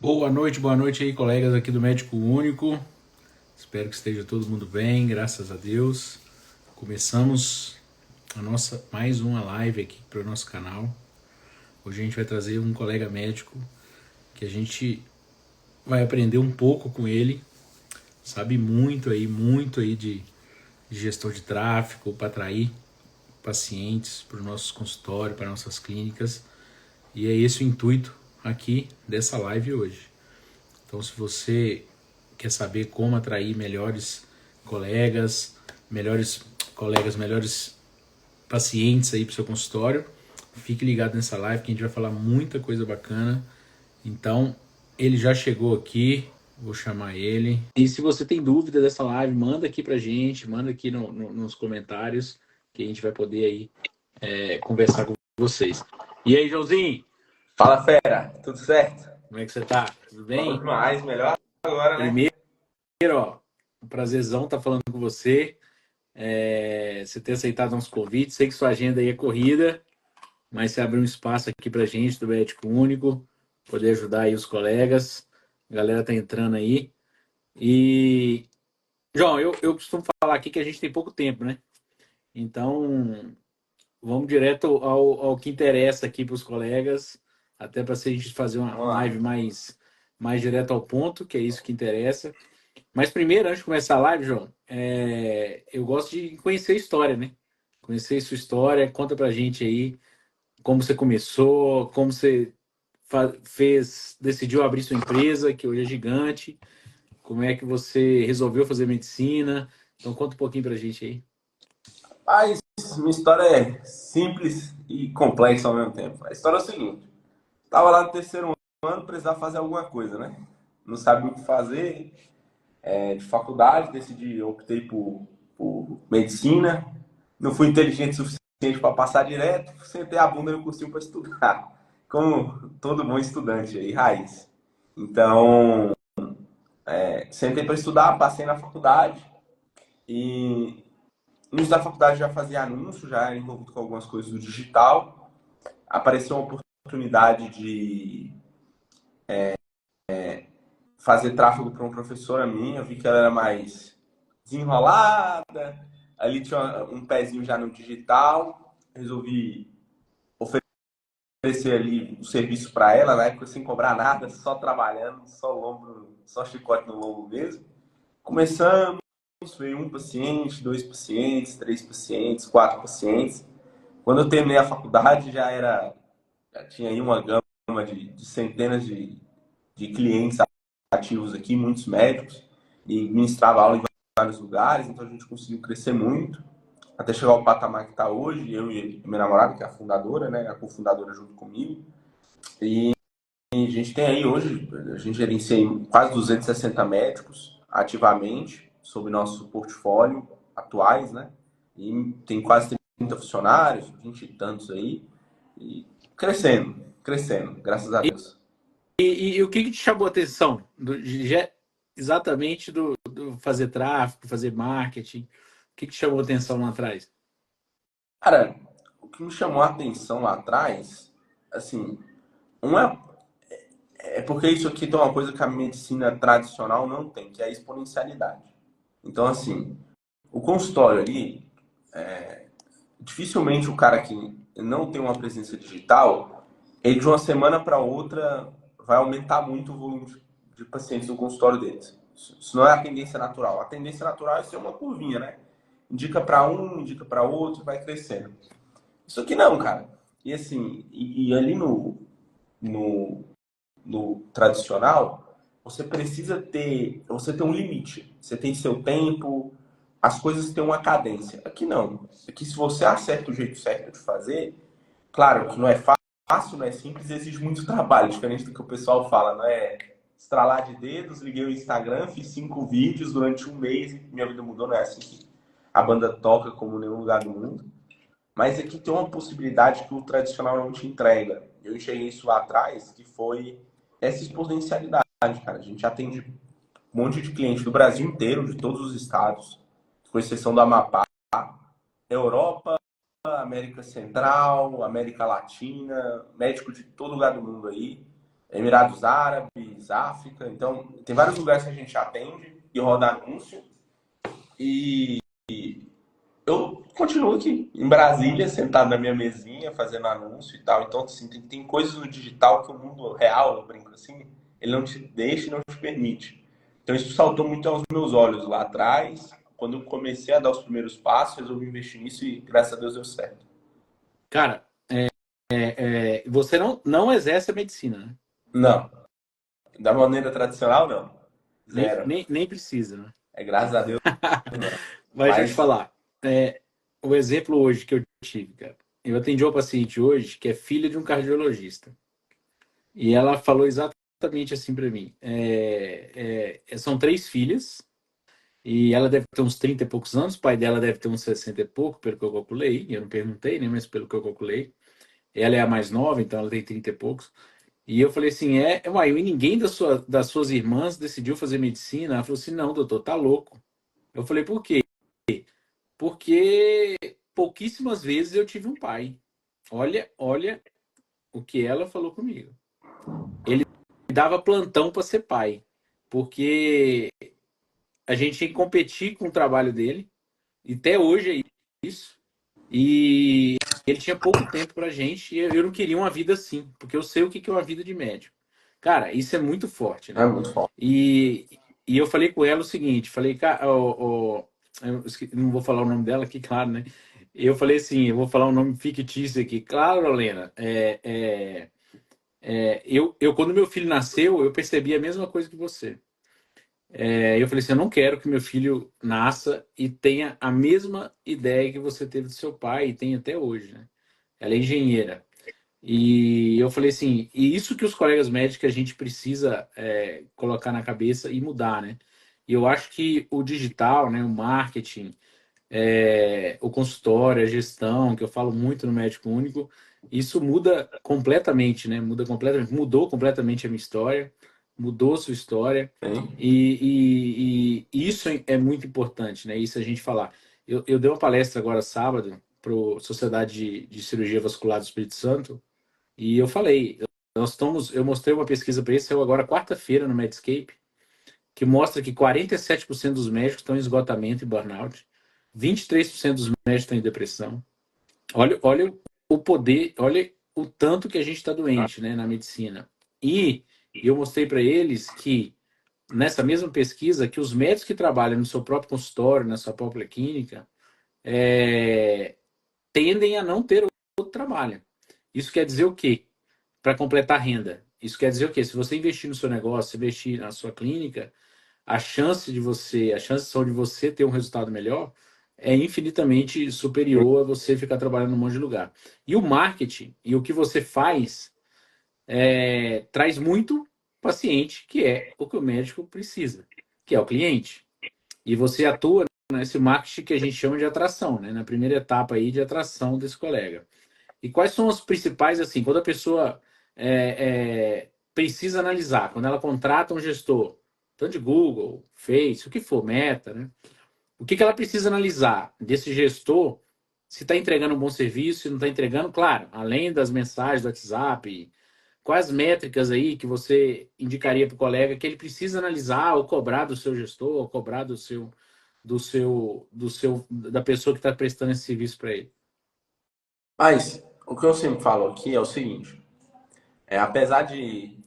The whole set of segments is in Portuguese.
Boa noite aí, colegas aqui do Médico Único. Espero que esteja todo mundo bem, graças a Deus. Começamos a nossa mais uma live aqui para o nosso canal. Hoje a gente vai trazer um colega médico que a gente vai aprender um pouco com ele. Sabe muito aí de gestão de tráfego para atrair pacientes para os nossos consultórios, para nossas clínicas. E é esse o intuito aqui dessa live hoje. Então, se você quer saber como atrair melhores melhores pacientes aí para o seu consultório, fique ligado nessa live que a gente vai falar muita coisa bacana. Então, ele já chegou aqui, vou chamar ele. E se você tem dúvida dessa live, manda aqui pra gente, manda aqui nos comentários, que a gente vai poder aí conversar com vocês. E aí, Joãozinho? Fala, fera, tudo certo? Como é que você tá? Tudo bem? Bom demais, melhor agora, né? Primeiro, ó, um prazerzão estar falando com você. Você ter aceitado nosso convite. Sei que sua agenda aí é corrida, mas você abriu um espaço aqui pra gente do Médico Único, poder ajudar aí os colegas. A galera tá entrando aí. E, João, eu costumo falar aqui que a gente tem pouco tempo, né? Então, vamos direto ao que interessa aqui para os colegas, até para a gente fazer uma Vamos lá. live mais direto ao ponto, que é isso que interessa. Mas primeiro, antes de começar a live, João, eu gosto de conhecer a história, né? Conhecer sua história, conta pra gente aí como você começou, como você decidiu abrir sua empresa, que hoje é gigante, como é que você resolveu fazer medicina. Então conta um pouquinho pra gente aí. Mas minha história é simples e complexa ao mesmo tempo. A história é o seguinte: tava lá no terceiro ano, precisava fazer alguma coisa, né? Não sabia o que fazer. De faculdade, decidi, optei por medicina. Não fui inteligente o suficiente para passar direto, sentei a bunda no cursinho para estudar, como todo bom estudante aí, raiz. Então, sentei para estudar, passei na faculdade e no início da faculdade já fazia anúncio, já era envolvido com algumas coisas do digital. Apareceu uma oportunidade de fazer tráfego para uma professora minha. Eu vi que ela era mais desenrolada, ali tinha um pezinho já no digital. Resolvi oferecer ali o serviço para ela, na época sem cobrar nada, só trabalhando, só lombo, só chicote no lombo mesmo. Começamos, veio um paciente, dois pacientes, três pacientes, quatro pacientes. Quando eu terminei a faculdade, já tinha aí uma gama de centenas de clientes ativos aqui, muitos médicos, e ministrava aula em vários lugares, então a gente conseguiu crescer muito, até chegar ao patamar que está hoje, eu e minha namorada, que é a fundadora, né, a cofundadora junto comigo, e a gente tem aí hoje, a gente gerencia quase 260 médicos ativamente, sob nosso portfólio atuais, né, e tem quase 30 funcionários, 20 e tantos aí, e crescendo, graças a Deus. E o que te chamou a atenção exatamente do fazer tráfego, fazer marketing? O que te chamou a atenção lá atrás? Cara, o que me chamou a atenção lá atrás, assim, uma é porque isso aqui tem uma coisa que a medicina tradicional não tem, que é a exponencialidade. Então, assim, o consultório ali, dificilmente o cara que não tem uma presença digital, ele de uma semana para outra vai aumentar muito o volume de pacientes no consultório deles. Isso não é a tendência natural. A tendência natural é ser uma curvinha, né? Indica para um, indica para outro, vai crescendo. Isso aqui não, cara. E assim, e ali no, no tradicional, você tem um limite. Você tem seu tempo, as coisas têm uma cadência. Aqui não. Aqui se você acerta o jeito certo de fazer, claro que não é fácil, não é simples, exige muito trabalho, diferente do que o pessoal fala, não é estralar de dedos, liguei o Instagram, fiz 5 vídeos durante um mês e minha vida mudou, não é assim que a banda toca como em nenhum lugar do mundo. Mas aqui tem uma possibilidade que o tradicional não te entrega. Eu enxerguei isso lá atrás, que foi essa exponencialidade, cara. A gente atende um monte de clientes do Brasil inteiro, de todos os estados, com exceção do Amapá, Europa, América Central, América Latina, médico de todo lugar do mundo aí. Emirados Árabes, África. Então, tem vários lugares que a gente atende e roda anúncio. E eu continuo aqui em Brasília, sentado na minha mesinha, fazendo anúncio e tal. Então, assim, tem coisas no digital que o mundo real, eu brinco assim, ele não te deixa e não te permite. Então, isso saltou muito aos meus olhos lá atrás. Quando eu comecei a dar os primeiros passos, resolvi investir nisso e, graças a Deus, deu certo. Cara, você não exerce a medicina, né? Não, da maneira tradicional, não. Nem, Zero. nem, nem precisa, né? É graças a Deus, não. Mas deixa eu te Mas, falar. O exemplo hoje que eu tive, cara. Eu atendi uma paciente hoje que é filha de um cardiologista. E ela falou exatamente assim para mim. São três filhas. E ela deve ter uns 30 e poucos anos. O pai dela deve ter uns 60 e pouco, pelo que eu calculei. Eu não perguntei, né? Mas pelo que eu calculei. Ela é a mais nova, então ela tem 30 e poucos. E eu falei assim, uai, e ninguém das suas irmãs decidiu fazer medicina? Ela falou assim, não, doutor, tá louco. Eu falei, por quê? Porque pouquíssimas vezes eu tive um pai. Olha o que ela falou comigo. Ele dava plantão para ser pai, porque a gente tinha que competir com o trabalho dele, e até hoje é isso. E ele tinha pouco tempo pra gente, e eu não queria uma vida assim, porque eu sei o que é uma vida de médico. Cara, isso é muito forte, é né? muito forte. E eu falei com ela o seguinte, falei, cara, não vou falar o nome dela aqui, claro, né? Eu falei assim, eu vou falar um nome fictício aqui. Claro, Lorena, quando meu filho nasceu, eu percebi a mesma coisa que você. Eu falei assim, eu não quero que meu filho nasça e tenha a mesma ideia que você teve do seu pai e tem até hoje, né? Ela é engenheira. E eu falei assim, e isso que os colegas médicos a gente precisa colocar na cabeça e mudar, né? E eu acho que o digital, né, o marketing, o consultório, a gestão, que eu falo muito no Médico Único, isso muda completamente, né? Muda completamente, mudou completamente a minha história, mudou sua história, Hein? e isso é muito importante, né? Isso a gente falar. Eu dei uma palestra agora sábado para a Sociedade de Cirurgia Vascular do Espírito Santo, e eu falei, eu mostrei uma pesquisa para isso, saiu agora quarta-feira no Medscape, que mostra que 47% dos médicos estão em esgotamento e burnout, 23% dos médicos estão em depressão. Olha o poder, olha o tanto que a gente está doente, né, na medicina. E eu mostrei para eles que, nessa mesma pesquisa, que os médicos que trabalham no seu próprio consultório, na sua própria clínica, é, tendem a não ter outro trabalho. Isso quer dizer o quê? Para completar a renda. Isso quer dizer o quê? Se você investir no seu negócio, investir na sua clínica, a chance só de você ter um resultado melhor é infinitamente superior a você ficar trabalhando num monte de lugar. E o marketing e o que você faz traz muito paciente, que é o que o médico precisa, que é o cliente. E você atua nesse marketing que a gente chama de atração, né? Na primeira etapa aí de atração desse colega. E quais são os principais, assim, quando a pessoa precisa analisar, quando ela contrata um gestor, tanto de Google, Face, o que for, Meta, né? O que ela precisa analisar desse gestor, se está entregando um bom serviço, se não está entregando, claro, além das mensagens do WhatsApp, quais métricas aí que você indicaria para o colega que ele precisa analisar ou cobrar do seu gestor, ou cobrar da pessoa que está prestando esse serviço para ele? Mas o que eu sempre falo aqui é o seguinte: apesar de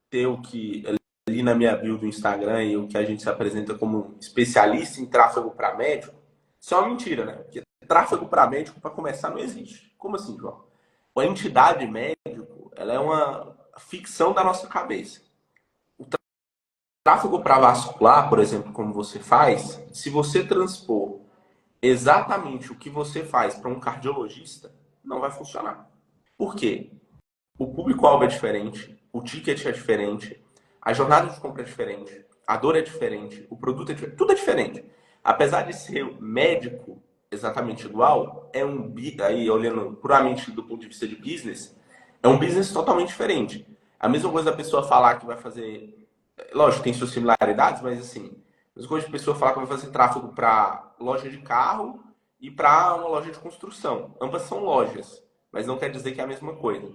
ter o que ali na minha bio do Instagram e o que a gente se apresenta como especialista em tráfego para médico, isso é uma mentira, né? Porque tráfego para médico, para começar, não existe. Como assim, João? A entidade médico, ela é uma ficção da nossa cabeça. O tráfego para vascular, por exemplo, como você faz, se você transpor exatamente o que você faz para um cardiologista, não vai funcionar. Por quê? O público-alvo é diferente, o ticket é diferente, a jornada de compra é diferente, a dor é diferente, o produto é diferente, tudo é diferente. Apesar de ser médico exatamente igual, aí olhando puramente do ponto de vista de business, é um business totalmente diferente. A mesma coisa da pessoa falar que vai fazer, lógico, tem suas similaridades, mas assim, a mesma coisa da pessoa falar que vai fazer tráfego para loja de carro e para uma loja de construção. Ambas são lojas, mas não quer dizer que é a mesma coisa.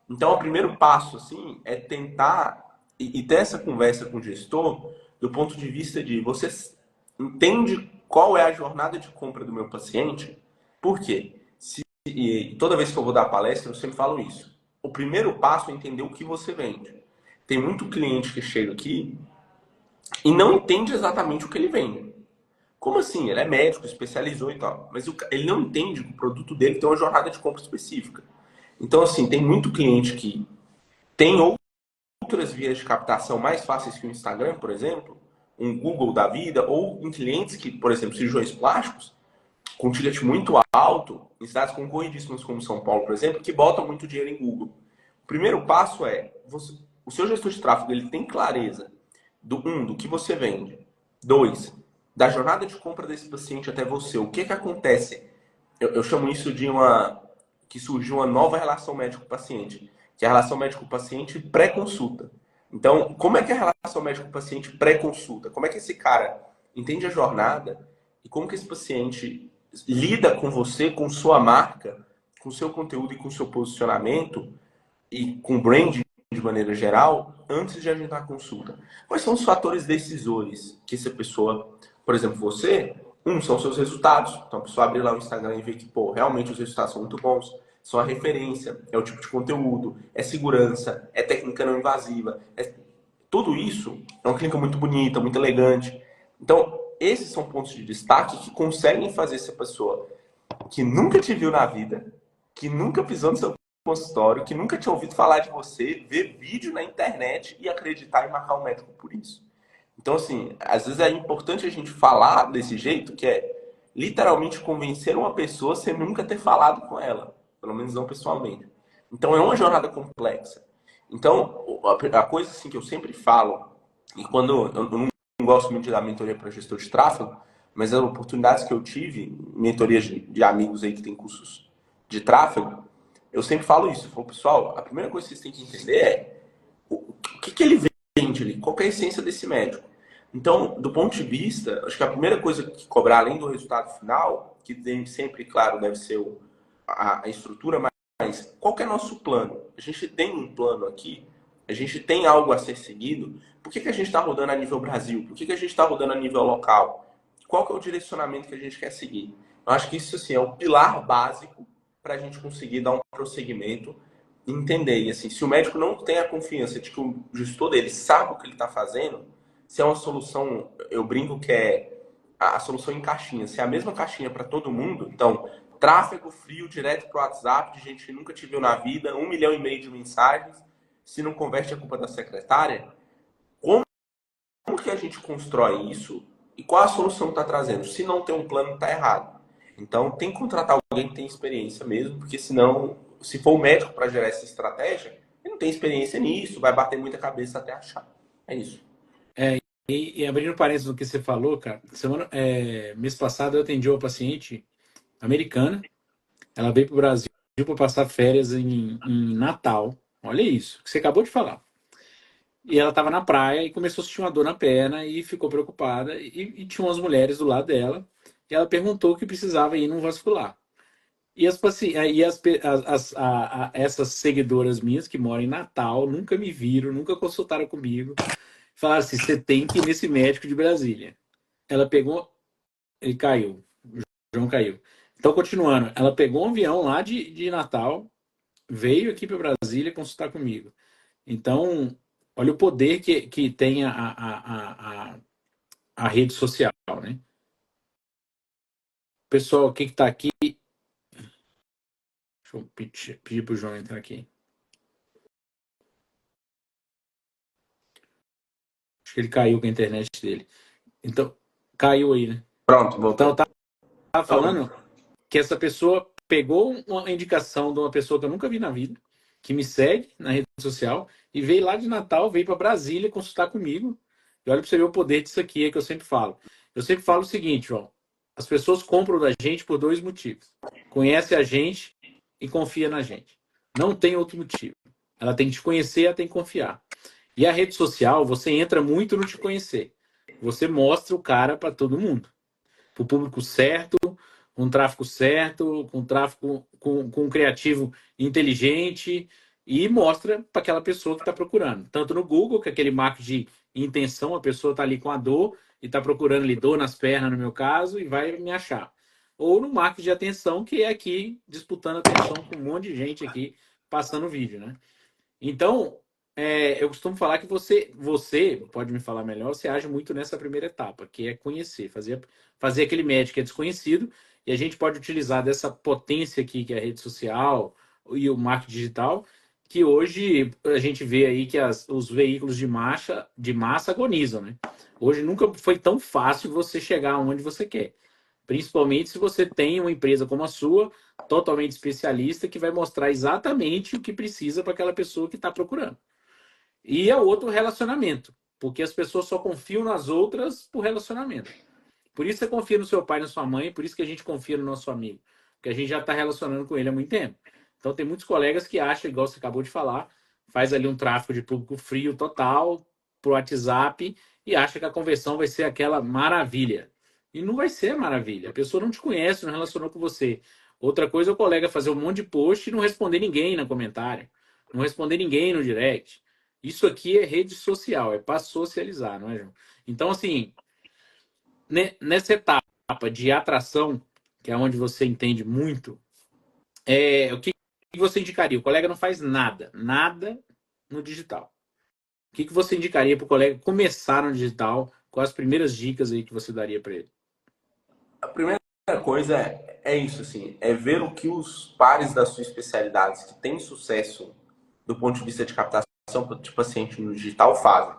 Então, o primeiro passo, assim, é tentar e ter essa conversa com o gestor do ponto de vista de você entende qual é a jornada de compra do meu paciente? Por quê? E toda vez que eu vou dar palestra, eu sempre falo isso. O primeiro passo é entender o que você vende. Tem muito cliente que chega aqui e não entende exatamente o que ele vende. Como assim? Ele é médico, especializou e tal, mas ele não entende que o produto dele tem uma jornada de compra específica. Então, assim, tem muito cliente que tem outras vias de captação mais fáceis que o Instagram, por exemplo, um Google da vida, ou em clientes que, por exemplo, cirurgiões plásticos, com ticket muito alto, em cidades concorridíssimas como São Paulo, por exemplo, que botam muito dinheiro em Google. O primeiro passo é, o seu gestor de tráfego ele tem clareza do que você vende. Dois, da jornada de compra desse paciente até você. O que que acontece? Eu chamo isso de que surgiu uma nova relação médico-paciente, que é a relação médico-paciente pré-consulta. Então, como é que é a relação médico-paciente pré-consulta? Como é que esse cara entende a jornada e como que esse paciente lida com você, com sua marca, com seu conteúdo e com seu posicionamento e com branding de maneira geral, antes de agendar a consulta? Quais são os fatores decisores que essa pessoa, por exemplo, você, são seus resultados. Então, a pessoa abrir lá o Instagram e ver que, pô, realmente os resultados são muito bons, são a referência, é o tipo de conteúdo, é segurança, é técnica não invasiva. Tudo isso é uma clínica muito bonita, muito elegante. Então, esses são pontos de destaque que conseguem fazer essa pessoa que nunca te viu na vida, que nunca pisou no seu consultório, que nunca tinha ouvido falar de você, ver vídeo na internet e acreditar e marcar um médico por isso. Então, assim, às vezes é importante a gente falar desse jeito, que é literalmente convencer uma pessoa sem nunca ter falado com ela, pelo menos não pessoalmente. Então, é uma jornada complexa. Então, a coisa assim que eu sempre falo, e quando eu não gosto muito de dar mentoria para gestor de tráfego, mas as oportunidades que eu tive, mentorias de amigos aí que tem cursos de tráfego, eu sempre falo isso. Eu falo, pessoal, a primeira coisa que vocês têm que entender é o que ele vende ali, qual é a essência desse médico. Então, do ponto de vista, acho que a primeira coisa que cobrar, além do resultado final, que tem sempre, claro, deve ser a estrutura, mas qual que é nosso plano? A gente tem um plano aqui, a gente tem algo a ser seguido. Por que a gente está rodando a nível Brasil? Por que a gente está rodando a nível local? Qual que é o direcionamento que a gente quer seguir? Eu acho que isso assim, é o pilar básico para a gente conseguir dar um prosseguimento e entender. E assim, se o médico não tem a confiança de que o gestor dele sabe o que ele está fazendo, se é uma solução, eu brinco que é a solução em caixinha, se é a mesma caixinha para todo mundo, então, tráfego frio direto para o WhatsApp de gente que nunca te viu na vida, 1,5 milhão de mensagens, se não converte a culpa da secretária, como que a gente constrói isso e qual a solução que está trazendo? Se não tem um plano, está errado. Então, tem que contratar alguém que tem experiência mesmo, porque senão, se for o médico para gerar essa estratégia, ele não tem experiência nisso, vai bater muita cabeça até achar. É isso. E abrindo parênteses do que você falou, cara, mês passado eu atendi uma paciente americana. Ela veio para o Brasil para passar férias em Natal. Olha isso, que você acabou de falar. E ela estava na praia e começou a sentir uma dor na perna e ficou preocupada. E tinha umas mulheres do lado dela. E ela perguntou que precisava ir num vascular. E, essas seguidoras minhas que moram em Natal nunca me viram, nunca consultaram comigo. Falaram assim: você tem que ir nesse médico de Brasília. Ela pegou, ele caiu, o João caiu. Então, continuando, ela pegou um avião lá de Natal, veio aqui para Brasília consultar comigo. Então, olha o poder que tem a rede social, né? Pessoal, o que está aqui? Deixa eu pedir para o João entrar aqui. Acho que ele caiu com a internet dele. Então, caiu aí, né? Pronto, Então, eu voltou. estava falando que essa pessoa pegou uma indicação de uma pessoa que eu nunca vi na vida, que me segue na rede social, e veio lá de Natal, veio para Brasília consultar comigo. E olha para você ver o poder disso aqui, é que eu sempre falo. Eu sempre falo o seguinte, João: as pessoas compram da gente por dois motivos. Conhece a gente e confia na gente. Não tem outro motivo. Ela tem que te conhecer, ela tem que confiar. E a rede social, você entra muito no te conhecer. Você mostra o cara para todo mundo. Para o público certo, com tráfego certo, com tráfego com um criativo inteligente, e mostra para aquela pessoa que está procurando. Tanto no Google, que é aquele marco de intenção, a pessoa está ali com a dor e está procurando ali dor nas pernas, no meu caso, e vai me achar. Ou no marco de atenção, que é aqui disputando atenção com um monte de gente aqui passando o vídeo, né? Então, eu costumo falar que você pode me falar melhor, você age muito nessa primeira etapa, que é conhecer, fazer aquele médico que é desconhecido, e a gente pode utilizar dessa potência aqui, que é a rede social e o marketing digital, que hoje a gente vê aí que os veículos de massa agonizam, né? Hoje nunca foi tão fácil você chegar onde você quer. Principalmente se você tem uma empresa como a sua, totalmente especialista, que vai mostrar exatamente o que precisa para aquela pessoa que está procurando. E é outro relacionamento, porque as pessoas só confiam nas outras por relacionamento. Por isso você confia no seu pai, na sua mãe, por isso que a gente confia no nosso amigo, porque a gente já está relacionando com ele há muito tempo. Então tem muitos colegas que acham, igual você acabou de falar, faz ali um tráfego de público frio total pro WhatsApp e acha que a conversão vai ser aquela maravilha. E não vai ser maravilha. A pessoa não te conhece, não relacionou com você. Outra coisa é o colega fazer um monte de post e não responder ninguém no comentário, não responder ninguém no direct. Isso aqui é rede social, é para socializar, não é, João? Então, assim, nessa etapa de atração, que é onde você entende muito, o que você indicaria? O colega não faz nada, nada no digital. O que você indicaria para o colega começar no digital? Quais as primeiras dicas aí que você daria para ele? A primeira coisa é isso, assim, é ver o que os pares da sua especialidade que têm sucesso do ponto de vista de captação de paciente no digital fazem.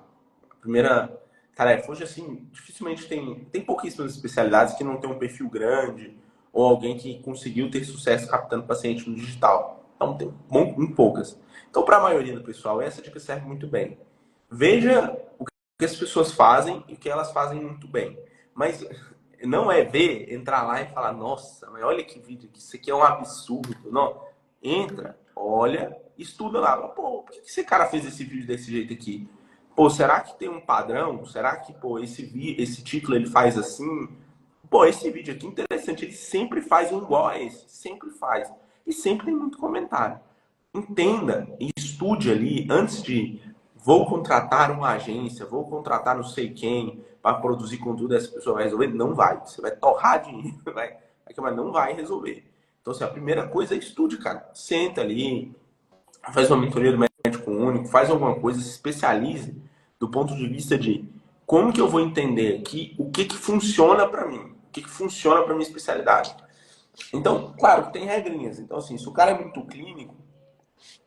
A primeira tarefa, hoje assim, dificilmente tem pouquíssimas especialidades que não tem um perfil grande ou alguém que conseguiu ter sucesso captando paciente no digital. Então, tem muito poucas. Então, para a maioria do pessoal, essa dica serve muito bem. Veja o que as pessoas fazem e o que elas fazem muito bem. Mas não é ver, entrar lá e falar, nossa, mas olha que vídeo, isso aqui é um absurdo. Não. Entra, olha, estuda lá. Pô, por que esse cara fez esse vídeo desse jeito aqui? Pô, será que tem um padrão? Será que, pô, esse título ele faz assim? Pô, esse vídeo aqui é interessante, ele sempre faz um igual a esse, sempre faz. E sempre tem muito comentário. Entenda e estude ali antes de vou contratar uma agência, vou contratar não sei quem para produzir conteúdo, essa pessoa vai resolver? Não vai. Você vai torrar dinheiro, mas não vai resolver. Então, assim, a primeira coisa é estude, cara. Senta ali, faz uma mentoria do médico único, faz alguma coisa, se especialize do ponto de vista de como que eu vou entender aqui o que funciona para mim, o que funciona para minha especialidade. Então, claro que tem regrinhas. Então, assim, se o cara é muito clínico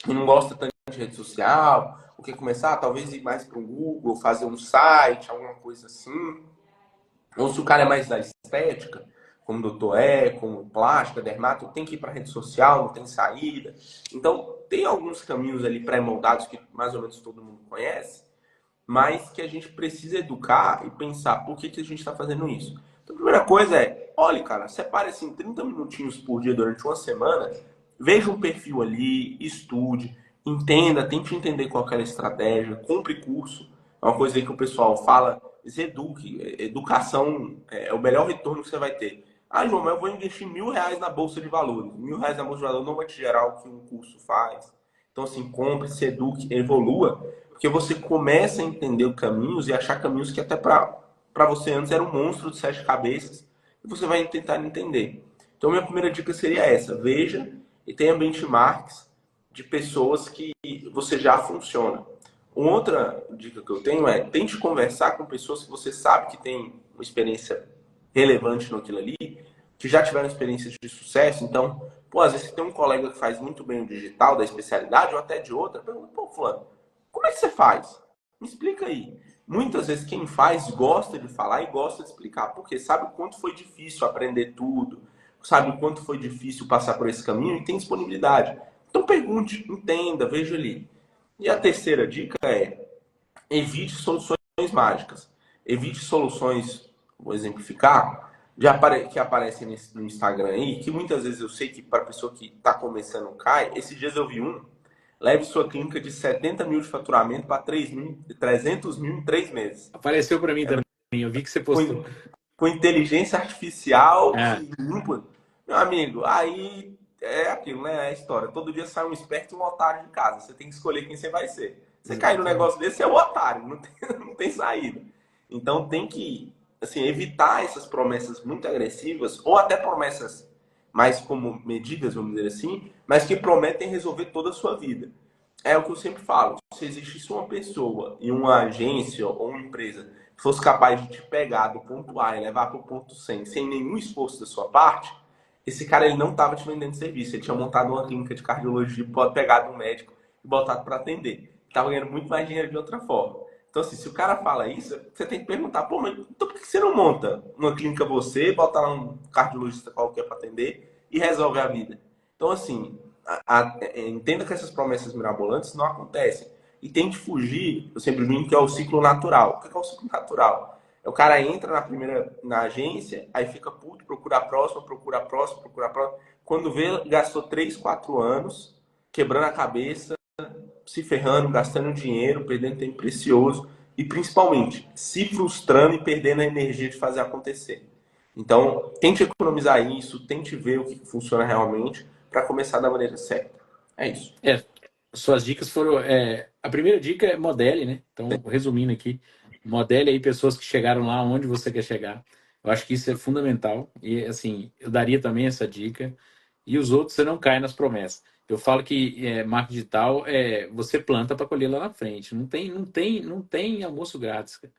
e não gosta tanto de rede social, o que começar, talvez ir mais para o Google, fazer um site, alguma coisa assim. Ou se o cara é mais da estética, como doutor como plástica, dermato, tem que ir para rede social, não tem saída. Então, tem alguns caminhos ali pré-moldados que mais ou menos todo mundo conhece, mas que a gente precisa educar e pensar por que a gente está fazendo isso. Então, a primeira coisa é, olha, cara, separe assim 30 minutinhos por dia durante uma semana, veja um perfil ali, estude, entenda, tente entender qual é a estratégia, compre curso. É uma coisa aí que o pessoal fala, se eduque. Educação é o melhor retorno que você vai ter. Ah, João, mas eu vou investir R$ 1.000 na Bolsa de Valores. R$ 1.000 na Bolsa de Valores não vai te gerar o que um curso faz. Então, assim, compre, se eduque, evolua, porque você começa a entender caminhos e achar caminhos que até para você antes era um monstro de 7 cabeças e você vai tentar entender. Então, minha primeira dica seria essa. Veja e tenha benchmarks de pessoas que você já funciona. Uma outra dica que eu tenho é tente conversar com pessoas que você sabe que tem uma experiência relevante naquilo ali, que já tiveram experiências de sucesso. Então, pô, às vezes você tem um colega que faz muito bem o digital, da especialidade, ou até de outra, pergunta, pô, fulano, como é que você faz? Me explica aí. Muitas vezes quem faz gosta de falar e gosta de explicar, porque sabe o quanto foi difícil aprender tudo, sabe o quanto foi difícil passar por esse caminho e tem disponibilidade. Então pergunte, entenda, veja ali. E a terceira dica é evite soluções mágicas. Evite soluções, vou exemplificar, que aparecem no Instagram aí, que muitas vezes eu sei que para a pessoa que está começando cai. Esses dias eu vi leve sua clínica de 70 mil de faturamento para 300 mil em 3 meses. Apareceu para mim também, eu vi que você postou. Com inteligência artificial É. que limpa. Meu amigo, aí é aquilo, né? É a história. Todo dia sai um esperto e um otário de casa. Você tem que escolher quem você vai ser. Você cair no Exatamente. negócio desse, você é o otário, não tem, não tem saída. Então tem que, assim, evitar essas promessas muito agressivas, ou até promessas mais como medidas, vamos dizer assim, mas que prometem resolver toda a sua vida. É o que eu sempre falo. Se existisse uma pessoa e uma agência ou uma empresa que fosse capaz de te pegar do ponto A e levar para o ponto 100 sem nenhum esforço da sua parte, esse cara ele não estava te vendendo serviço. Ele tinha montado uma clínica de cardiologia, pode pegar um médico e botado para atender. Estava ganhando muito mais dinheiro de outra forma. Então, assim, se o cara fala isso, você tem que perguntar, pô, mas então por que você não monta uma clínica você, bota lá um cardiologista qualquer para atender e resolve a vida? Então, assim, entenda que essas promessas mirabolantes não acontecem. E tente fugir, eu sempre brinco que é o ciclo natural. O que é o ciclo natural? É o cara entra na agência, aí fica puto, procura a próxima, procura a próxima, procura a próxima. Quando vê, gastou 3, 4 anos quebrando a cabeça, se ferrando, gastando dinheiro, perdendo tempo precioso e principalmente se frustrando e perdendo a energia de fazer acontecer. Então, tente economizar isso, tente ver o que funciona realmente para começar da maneira certa. É isso. É, suas dicas foram. A primeira dica é modele, né? Então, resumindo aqui, modele aí pessoas que chegaram lá onde você quer chegar. Eu acho que isso é fundamental. E, assim, eu daria também essa dica. E os outros, você não cai nas promessas. Eu falo que marketing digital você planta para colher lá na frente. Não tem almoço grátis, cara.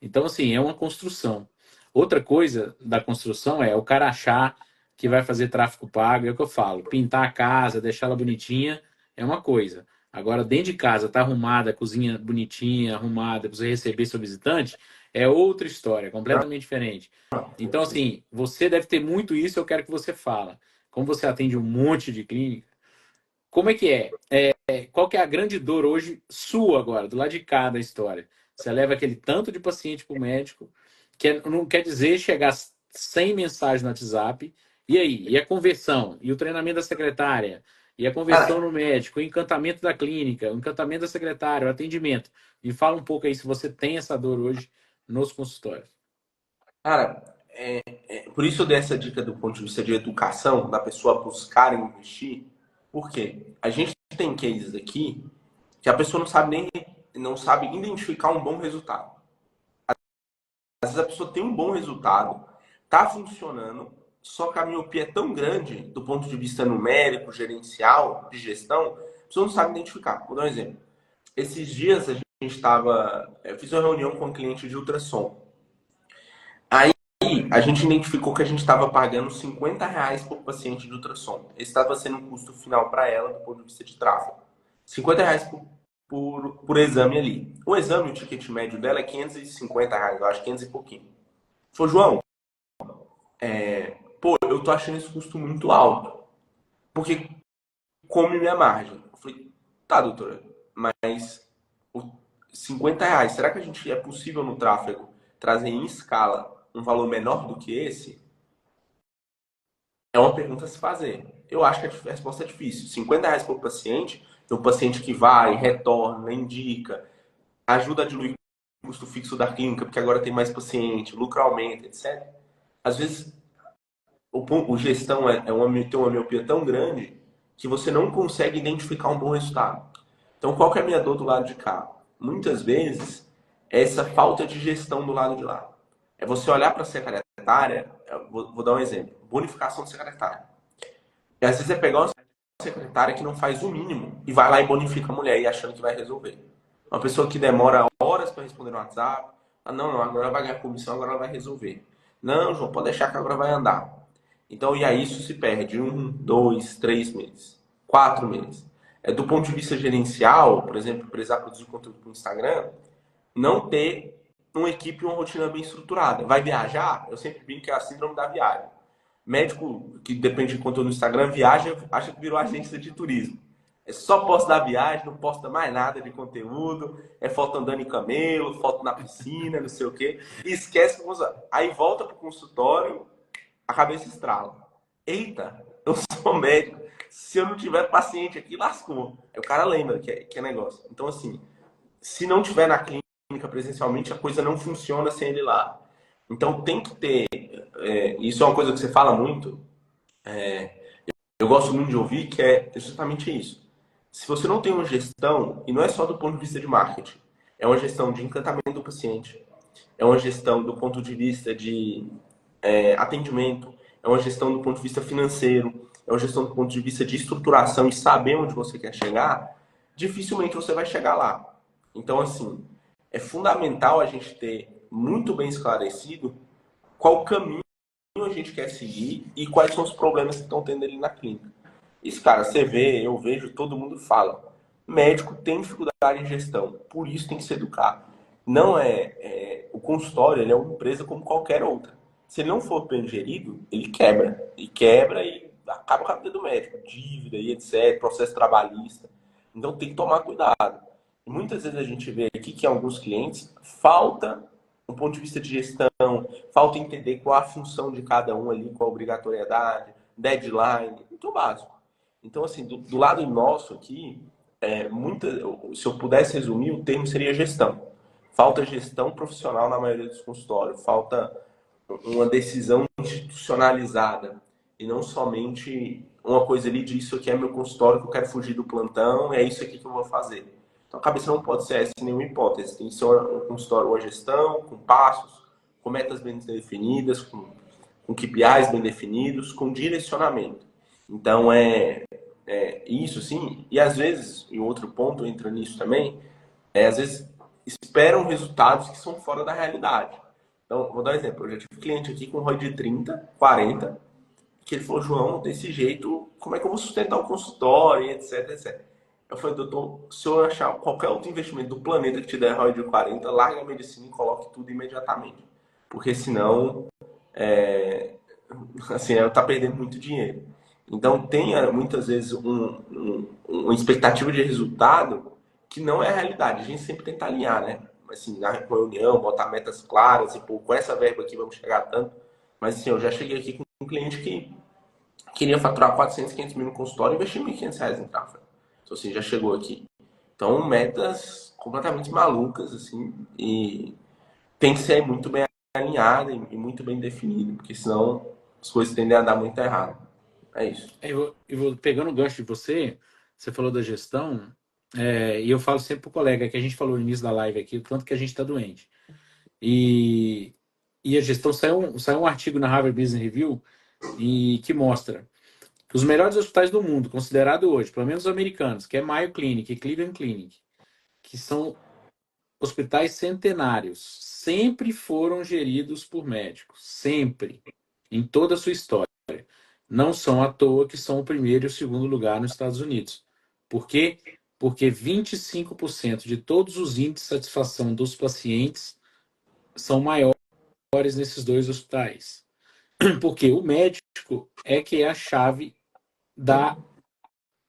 Então, assim, é uma construção. Outra coisa da construção é o cara achar que vai fazer tráfego pago, é o que eu falo. Pintar a casa, deixá-la bonitinha, é uma coisa. Agora, dentro de casa, tá arrumada, a cozinha bonitinha, arrumada, para você receber seu visitante, é outra história, completamente diferente. Então, assim, você deve ter muito isso, eu quero que você fala. Como você atende um monte de clínica, como é que é? Qual que é a grande dor hoje sua agora, do lado de cá da história? Você leva aquele tanto de paciente para o médico, que não quer dizer chegar 100 mensagens no WhatsApp, e aí? E a conversão? E o treinamento da secretária? E a conversão Cara, no médico? O encantamento da clínica? O encantamento da secretária? O atendimento? Me fala um pouco aí se você tem essa dor hoje nos consultórios. cara, por isso eu dei essa dica do ponto de vista de educação, da pessoa buscar investir, porque a gente tem cases aqui que a pessoa não sabe identificar um bom resultado. Às vezes a pessoa tem um bom resultado, tá funcionando, só que a miopia é tão grande do ponto de vista numérico, gerencial, de gestão, a pessoa não sabe identificar. Vou dar um exemplo. Esses dias a gente estava, eu fiz uma reunião com um cliente de ultrassom. Aí a gente identificou que a gente estava pagando R$ 50 por paciente de ultrassom. Esse estava sendo um custo final para ela do ponto de vista de tráfego. R$ 50 por exame ali. O exame, o ticket médio dela é R$ 550, eu acho 500 e pouquinho. Falou, João, pô, eu tô achando esse custo muito alto, porque come minha margem. Eu falei, tá, doutora, mas R$ 50, será que a gente é possível no tráfego trazer em escala um valor menor do que esse? É uma pergunta a se fazer. Eu acho que a resposta é difícil. R$ 50 por paciente, tem um paciente que vai, retorna, indica, ajuda a diluir o custo fixo da clínica, porque agora tem mais paciente, o lucro aumenta, etc. Às vezes, o gestão tem uma miopia tão grande que você não consegue identificar um bom resultado. Então, qual que é a minha dor do lado de cá? Muitas vezes, é essa falta de gestão do lado de lá. É você olhar para a secretária, vou dar um exemplo, bonificação de secretária. E às vezes é pegar uma secretária que não faz o mínimo e vai lá e bonifica a mulher e achando que vai resolver. Uma pessoa que demora horas para responder no WhatsApp, não, agora ela vai ganhar comissão, agora ela vai resolver. Não, João, pode deixar que agora vai andar. Então, e aí isso se perde 1, 2, 3 meses, 4 meses. Do ponto de vista gerencial, por exemplo, precisar produzir conteúdo para o Instagram, não ter uma equipe e uma rotina bem estruturada. Vai viajar? Eu sempre brinco que é a síndrome da viagem. Médico que depende de conteúdo no Instagram viaja, acha que virou agência de turismo. É só posta da viagem, não posta mais nada de conteúdo, é foto andando em camelo, foto na piscina, não sei o quê, e esquece que aí volta pro consultório, a cabeça estrala. Eita, eu sou médico, se eu não tiver paciente aqui, lascou. Aí o cara lembra que é negócio. Então, assim, se não tiver na clínica presencialmente, a coisa não funciona sem ele lá. Então tem que ter, isso é uma coisa que você fala muito, eu gosto muito de ouvir, que é justamente isso. Se você não tem uma gestão, e não é só do ponto de vista de marketing, é uma gestão de encantamento do paciente, é uma gestão do ponto de vista de atendimento, é uma gestão do ponto de vista financeiro, é uma gestão do ponto de vista de estruturação e saber onde você quer chegar, dificilmente você vai chegar lá. Então, assim, é fundamental a gente ter muito bem esclarecido qual caminho a gente quer seguir e quais são os problemas que estão tendo ali na clínica. Isso, cara, você vê, eu vejo, todo mundo fala. Médico tem dificuldade em gestão, por isso tem que se educar. Não o consultório, ele é uma empresa como qualquer outra. Se ele não for bem gerido, ele quebra. E quebra e acaba com a vida do médico. Dívida e etc, processo trabalhista. Então tem que tomar cuidado. E muitas vezes a gente vê aqui que em alguns clientes falta um ponto de vista de gestão, falta entender qual a função de cada um ali, qual a obrigatoriedade, deadline, muito básico. Então, assim, do lado nosso aqui, se eu pudesse resumir, o termo seria gestão. Falta gestão profissional na maioria dos consultórios, falta uma decisão institucionalizada e não somente uma coisa ali de isso aqui é meu consultório que eu quero fugir do plantão, é isso aqui que eu vou fazer. Então a cabeça não pode ser essa em nenhuma hipótese. Tem que ser um consultório, uma gestão, com passos, com metas bem definidas, com KPIs bem definidos, com direcionamento. Então isso sim, e às vezes, e outro ponto entra nisso também, às vezes esperam resultados que são fora da realidade. Então, vou dar um exemplo. Eu já tive cliente aqui com ROI de 30, 40, que ele falou, João, desse jeito, como é que eu vou sustentar o consultório, etc, etc. Eu falei, doutor, se eu achar qualquer outro investimento do planeta que te der ROI de 40, larga a medicina e coloque tudo imediatamente. Porque senão, assim, eu tá perdendo muito dinheiro. Então, tem muitas vezes uma expectativa de resultado que não é a realidade. A gente sempre tenta alinhar, né? Assim, na reunião, botar metas claras, e, pô, com essa verba aqui vamos chegar a tanto. Mas, assim, eu já cheguei aqui com um cliente que queria faturar 400, 500 mil no consultório e investir R$ 1.500 em tráfego. Então, assim, já chegou aqui. Então, metas completamente malucas, assim, e tem que ser muito bem alinhado e muito bem definido, porque senão as coisas tendem a dar muito errado. É isso. Pegando o gancho de você, você falou da gestão, e eu falo sempre pro colega que a gente falou no início da live aqui, o tanto que a gente está doente. E, e a gestão saiu um artigo na Harvard Business Review que mostra que os melhores hospitais do mundo, considerado hoje, pelo menos os americanos, que é Mayo Clinic e Cleveland Clinic, que são hospitais centenários, sempre foram geridos por médicos, sempre, em toda a sua história. Não são à toa que são o primeiro e o segundo lugar nos Estados Unidos. Por quê? Porque 25% de todos os índices de satisfação dos pacientes são maiores nesses dois hospitais. Porque o médico que é a chave da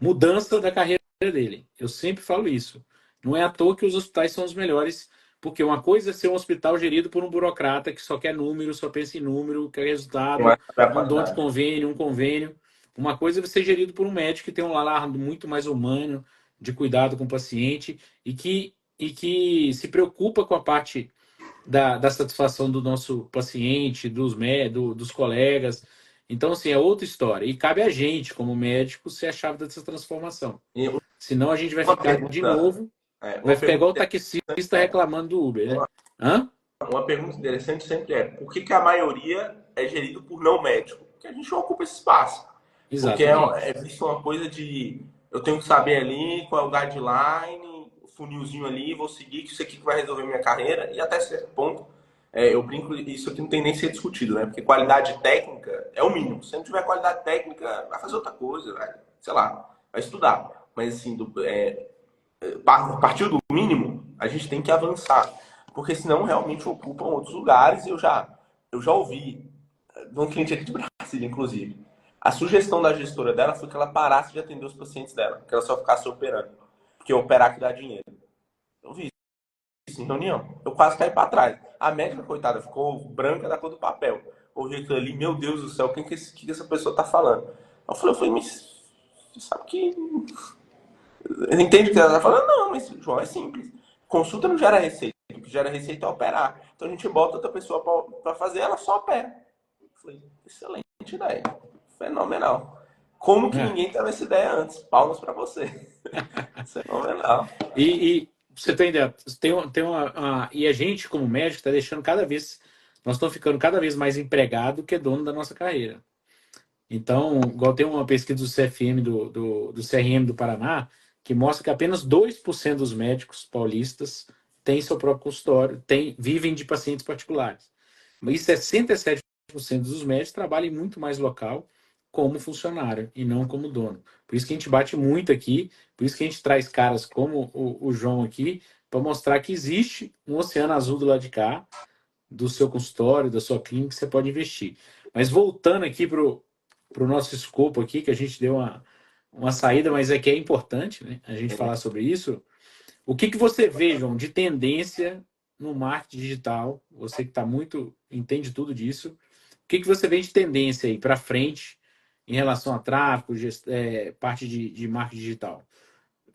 mudança da carreira dele. Eu sempre falo isso. Não é à toa que os hospitais são os melhores, porque uma coisa é ser um hospital gerido por um burocrata que só quer número, só pensa em número, quer Não é resultado, a um dom de qualidade. convênio, um convênio. Uma coisa é ser gerido por um médico que tem um lar muito mais humano, de cuidado com o paciente e que se preocupa com a parte da satisfação do nosso paciente, dos colegas. Então, assim, é outra história. E cabe a gente, como médico, ser a chave dessa transformação. E Senão a gente vai uma ficar de pergunta, novo, vai uma ficar igual o pergunta, taxista reclamando do Uber, né? Hã? uma pergunta interessante sempre por que a maioria é gerido por não médico? Porque a gente não ocupa esse espaço. Porque Exatamente. visto uma coisa de eu tenho que saber ali qual é o guideline, o funilzinho ali, vou seguir, que isso aqui que vai resolver minha carreira, e até certo ponto, eu brinco, isso aqui não tem nem que ser discutido, né? Porque qualidade técnica é o mínimo. Se não tiver qualidade técnica, vai fazer outra coisa, vai, sei lá, vai estudar. Mas assim, a partir do mínimo, a gente tem que avançar. Porque senão realmente ocupam outros lugares. Eu já ouvi, de um cliente aqui de Brasília, inclusive. A sugestão da gestora dela foi que ela parasse de atender os pacientes dela, que ela só ficasse operando. Porque operar que dá dinheiro. Eu vi isso em reunião. Eu quase caí para trás. A médica, coitada, ficou branca da cor do papel. Ouvi aquilo ali, meu Deus do céu, o que essa pessoa tá falando? Eu falei, mas você sabe que entende o que ela está falando? Não, mas João, é simples. Consulta não gera receita. O que gera receita é operar. Então a gente bota outra pessoa para fazer, ela só opera. Eu falei, excelente ideia. Fenomenal. Como que É. ninguém teve essa ideia antes? Palmas para você. Isso é fenomenal. E você tem ideia, e a gente, como médico, está deixando cada vez. Nós estamos ficando cada vez mais empregado que dono da nossa carreira. Então, igual tem uma pesquisa do CFM, do CRM do Paraná, que mostra que apenas 2% dos médicos paulistas têm seu próprio consultório, vivem de pacientes particulares. Mas 67% dos médicos trabalham em muito mais local como funcionário e não como dono. Por isso que a gente bate muito aqui, por isso que a gente traz caras como o João aqui, para mostrar que existe um oceano azul do lado de cá, do seu consultório, da sua clínica, que você pode investir. Mas voltando aqui para o nosso escopo aqui, que a gente deu uma saída, mas é que é importante, né, a gente falar sobre isso. O que você vê, João, de tendência no marketing digital? Você que está muito, entende tudo disso. O que você vê de tendência aí para frente em relação a tráfego, parte de marketing digital?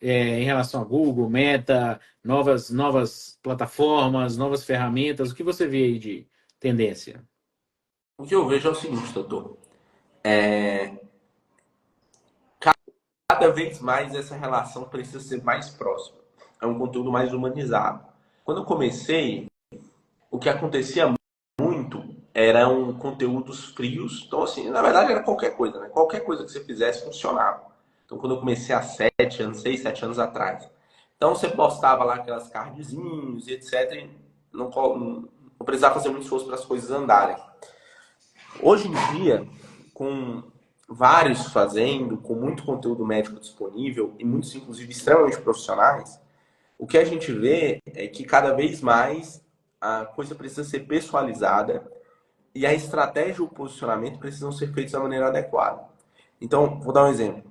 Em relação a Google, Meta, novas plataformas, novas ferramentas, o que você vê aí de tendência? O que eu vejo é o seguinte, doutor. Cada vez mais essa relação precisa ser mais próxima. É um conteúdo mais humanizado. Quando eu comecei, o que acontecia muito eram conteúdos frios. Então, assim, na verdade era qualquer coisa, né? Qualquer coisa que você fizesse funcionava. Então, quando eu comecei há 7 anos, 6, 7 anos atrás. Então, você postava lá aquelas cardzinhos e etc. E não precisava fazer muito esforço para as coisas andarem. Hoje em dia, com vários fazendo, com muito conteúdo médico disponível e muitos, inclusive, extremamente profissionais, o que a gente vê é que cada vez mais a coisa precisa ser pessoalizada e a estratégia e o posicionamento precisam ser feitos da maneira adequada. Então, vou dar um exemplo.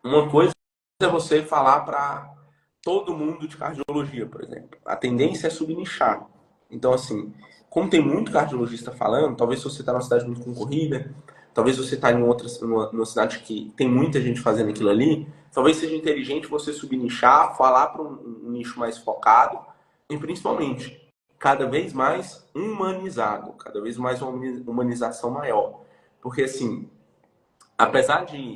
Uma coisa é você falar para todo mundo de cardiologia, por exemplo. A tendência é subnichar. Então, assim, como tem muito cardiologista falando, talvez se você está numa cidade muito concorrida, talvez você está em numa cidade que tem muita gente fazendo aquilo ali, talvez seja inteligente você subnichar, falar para um nicho mais focado e, principalmente, cada vez mais humanizado, cada vez mais uma humanização maior. Porque, assim, apesar de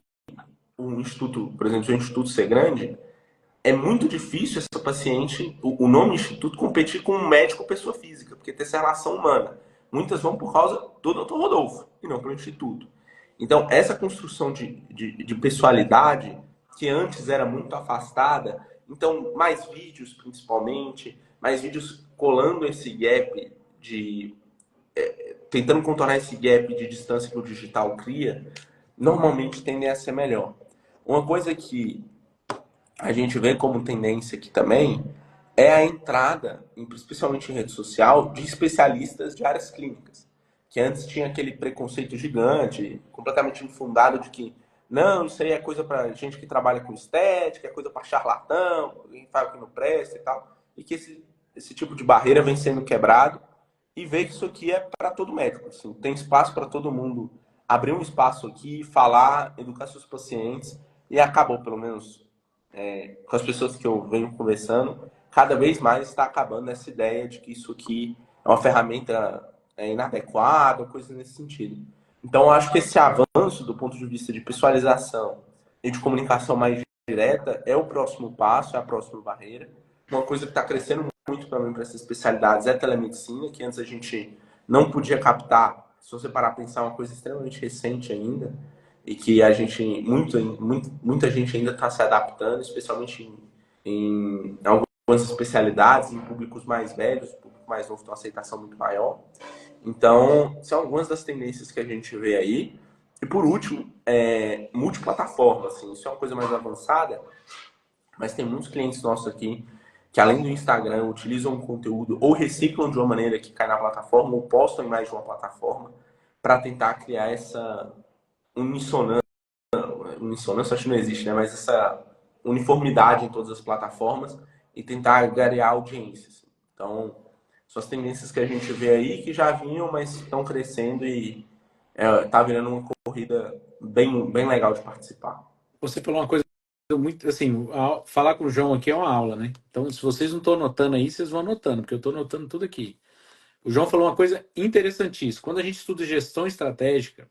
um instituto, por exemplo, se o instituto ser grande, é muito difícil essa paciente, o nome instituto, competir com um médico pessoa física, porque tem essa relação humana. Muitas vão por causa do Dr. Rodolfo e não pelo instituto. Então, essa construção de pessoalidade, que antes era muito afastada, então, mais vídeos principalmente, mais vídeos colando esse gap de. Tentando contornar esse gap de distância que o digital cria, normalmente tendem a ser melhor. Uma coisa que a gente vê como tendência aqui também é a entrada, especialmente em rede social, de especialistas de áreas clínicas. Que antes tinha aquele preconceito gigante, completamente infundado de que não, isso aí é coisa para gente que trabalha com estética, é coisa para charlatão, quem faz o que não presta e tal. E que esse tipo de barreira vem sendo quebrado e ver que isso aqui é para todo médico. Assim, tem espaço para todo mundo abrir um espaço aqui, falar, educar seus pacientes e acabou, pelo menos com as pessoas que eu venho conversando, cada vez mais está acabando essa ideia de que isso aqui é uma ferramenta inadequada, coisa nesse sentido. Então, eu acho que esse avanço do ponto de vista de pessoalização e de comunicação mais direta é o próximo passo, é a próxima barreira. Uma coisa que está crescendo muito para mim, para essas especialidades, é a telemedicina, que antes a gente não podia captar. Se você parar a pensar, é uma coisa extremamente recente ainda e que a gente, muita gente ainda está se adaptando, especialmente em algumas especialidades, em públicos mais velhos, público mais novo tem uma aceitação muito maior. Então, são algumas das tendências que a gente vê aí. E por último, multiplataforma, assim, isso é uma coisa mais avançada, mas tem muitos clientes nossos aqui que além do Instagram utilizam o conteúdo ou reciclam de uma maneira que cai na plataforma ou postam em mais de uma plataforma para tentar criar essa unissonância, unissonância acho que não existe, né? Mas essa uniformidade em todas as plataformas e tentar ganhar audiência. Assim. Então, são as tendências que a gente vê aí que já vinham, mas estão crescendo e tá virando uma corrida bem legal de participar. Você falou uma coisa muito assim, falar com o João aqui é uma aula, né? Então, se vocês não estão anotando aí, vocês vão anotando, porque eu estou anotando tudo aqui. O João falou uma coisa interessantíssima. Quando a gente estuda gestão estratégica,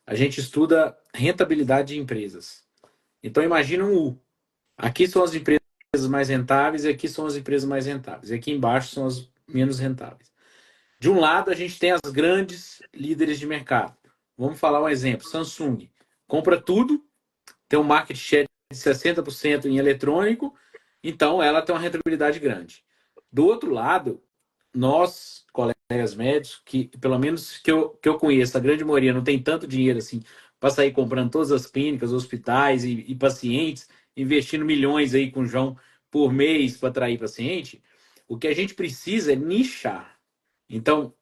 a gente estuda rentabilidade de empresas. Então imagina um U. Aqui são as empresas mais rentáveis e aqui são as empresas mais rentáveis. E aqui embaixo são as menos rentáveis. De um lado, a gente tem as grandes líderes de mercado. Vamos falar um exemplo. Samsung compra tudo, tem um market share de 60% em eletrônico, então ela tem uma rentabilidade grande. Do outro lado, nós, colegas médicos, que pelo menos que eu conheço, a grande maioria não tem tanto dinheiro assim para sair comprando todas as clínicas, hospitais e pacientes, investindo milhões aí com o João por mês para atrair paciente. O que a gente precisa é nichar. Então,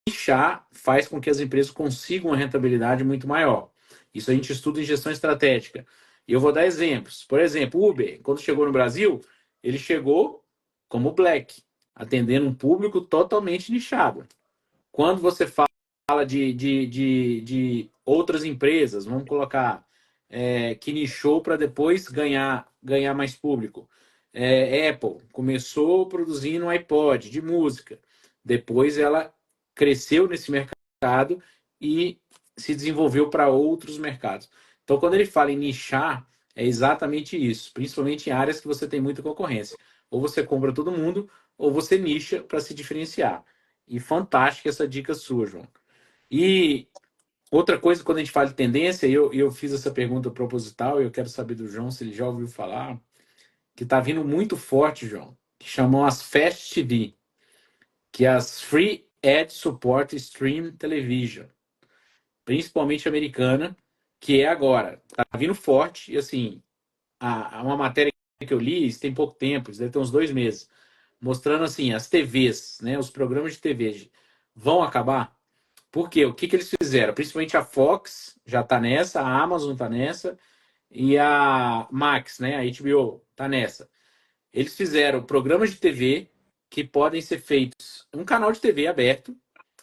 nichar faz com que as empresas consigam uma rentabilidade muito maior. Isso a gente estuda em gestão estratégica. E eu vou dar exemplos. Por exemplo, o Uber, quando chegou no Brasil, ele chegou como Black, atendendo um público totalmente nichado. Quando você fala de outras empresas, vamos colocar que nichou para depois ganhar mais público. Apple começou produzindo um iPod de música, depois ela cresceu nesse mercado e se desenvolveu para outros mercados. Então, quando ele fala em nichar, é exatamente isso, principalmente em áreas que você tem muita concorrência. Ou você compra todo mundo, ou você nicha para se diferenciar. E fantástica essa dica sua, João. E outra coisa, quando a gente fala de tendência, eu fiz essa pergunta proposital e eu quero saber do João se ele já ouviu falar, que está vindo muito forte, João, que chamam as Fast TV, que é as Free Ad Support Stream Television, principalmente americana, que é agora. Está vindo forte e assim, uma matéria que eu li, isso tem pouco tempo, isso deve ter uns 2 meses, mostrando assim, as TVs, né, os programas de TV vão acabar. Por quê? O que, que eles fizeram? Principalmente a Fox já está nessa, a Amazon está nessa e a Max, né, a HBO, está nessa. Eles fizeram programas de TV que podem ser feitos, um canal de TV aberto,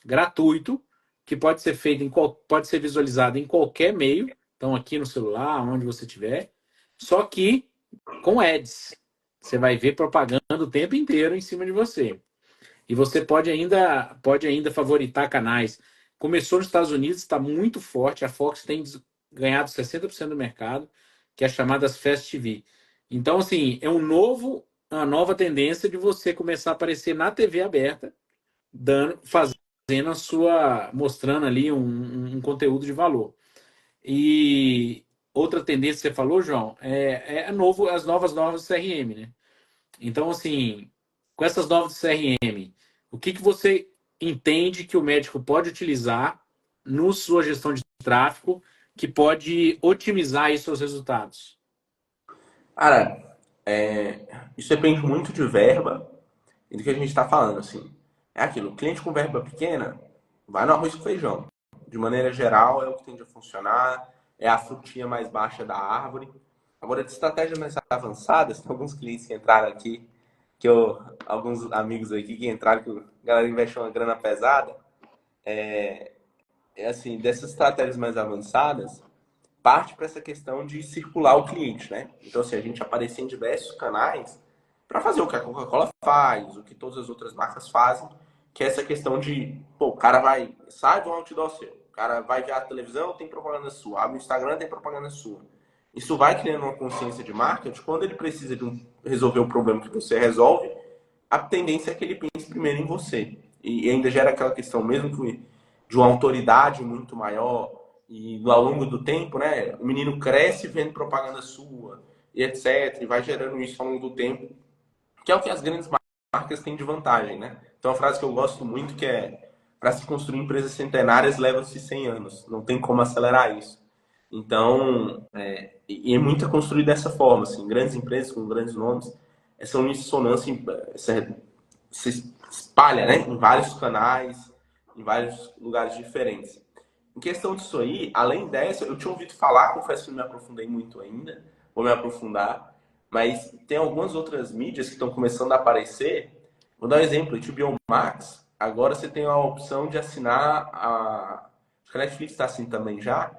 gratuito, que pode ser feito pode ser visualizado em qualquer meio, então aqui no celular, onde você tiver, só que com ads. Você vai ver propaganda o tempo inteiro em cima de você. E você pode ainda favoritar canais. Começou nos Estados Unidos, está muito forte. A Fox tem ganhado 60% do mercado, que é chamada Fast TV. Então, assim, uma nova tendência de você começar a aparecer na TV aberta, fazendo mostrando ali um conteúdo de valor. E outra tendência que você falou, João, as novas normas do CRM, né? Então, assim, com essas novas CRM, o que, que você entende que o médico pode utilizar na sua gestão de tráfego que pode otimizar aí seus resultados? Cara, isso depende muito de verba e do que a gente está falando, assim. É aquilo, cliente com verba pequena, vai no arroz com feijão. De maneira geral, é o que tende a funcionar, é a frutinha mais baixa da árvore. Agora, de estratégias mais avançadas, tem alguns clientes que entraram aqui, alguns amigos aqui que entraram, que a galera investiu uma grana pesada. Assim, dessas estratégias mais avançadas, parte para essa questão de circular o cliente, né? Então, assim, a gente aparecer em diversos canais para fazer o que a Coca-Cola faz, o que todas as outras marcas fazem, que é essa questão de, pô, o cara sai de um outdoor seu, o cara vai ver a televisão, tem propaganda sua, abre o Instagram, tem propaganda sua. Isso vai criando uma consciência de marca de quando ele precisa resolver o problema que você resolve, a tendência é que ele pense primeiro em você. E ainda gera aquela questão, mesmo que de uma autoridade muito maior, e ao longo do tempo, né, o menino cresce vendo propaganda sua, e etc, e vai gerando isso ao longo do tempo, que é o que as grandes marcas têm de vantagem, né? Então, uma frase que eu gosto muito que é: para se construir empresas centenárias leva-se 100 anos, não tem como acelerar isso. Então, e é muito construído dessa forma, assim, grandes empresas com grandes nomes, essa unissonância se espalha, né, em vários canais, em vários lugares diferentes. Em questão disso aí, além dessa, eu tinha ouvido falar, confesso que não me aprofundei muito ainda, vou me aprofundar, mas tem algumas outras mídias que estão começando a aparecer. Vou dar um exemplo, HBO Max, agora você tem a opção de assinar acho que a Netflix está assim também já.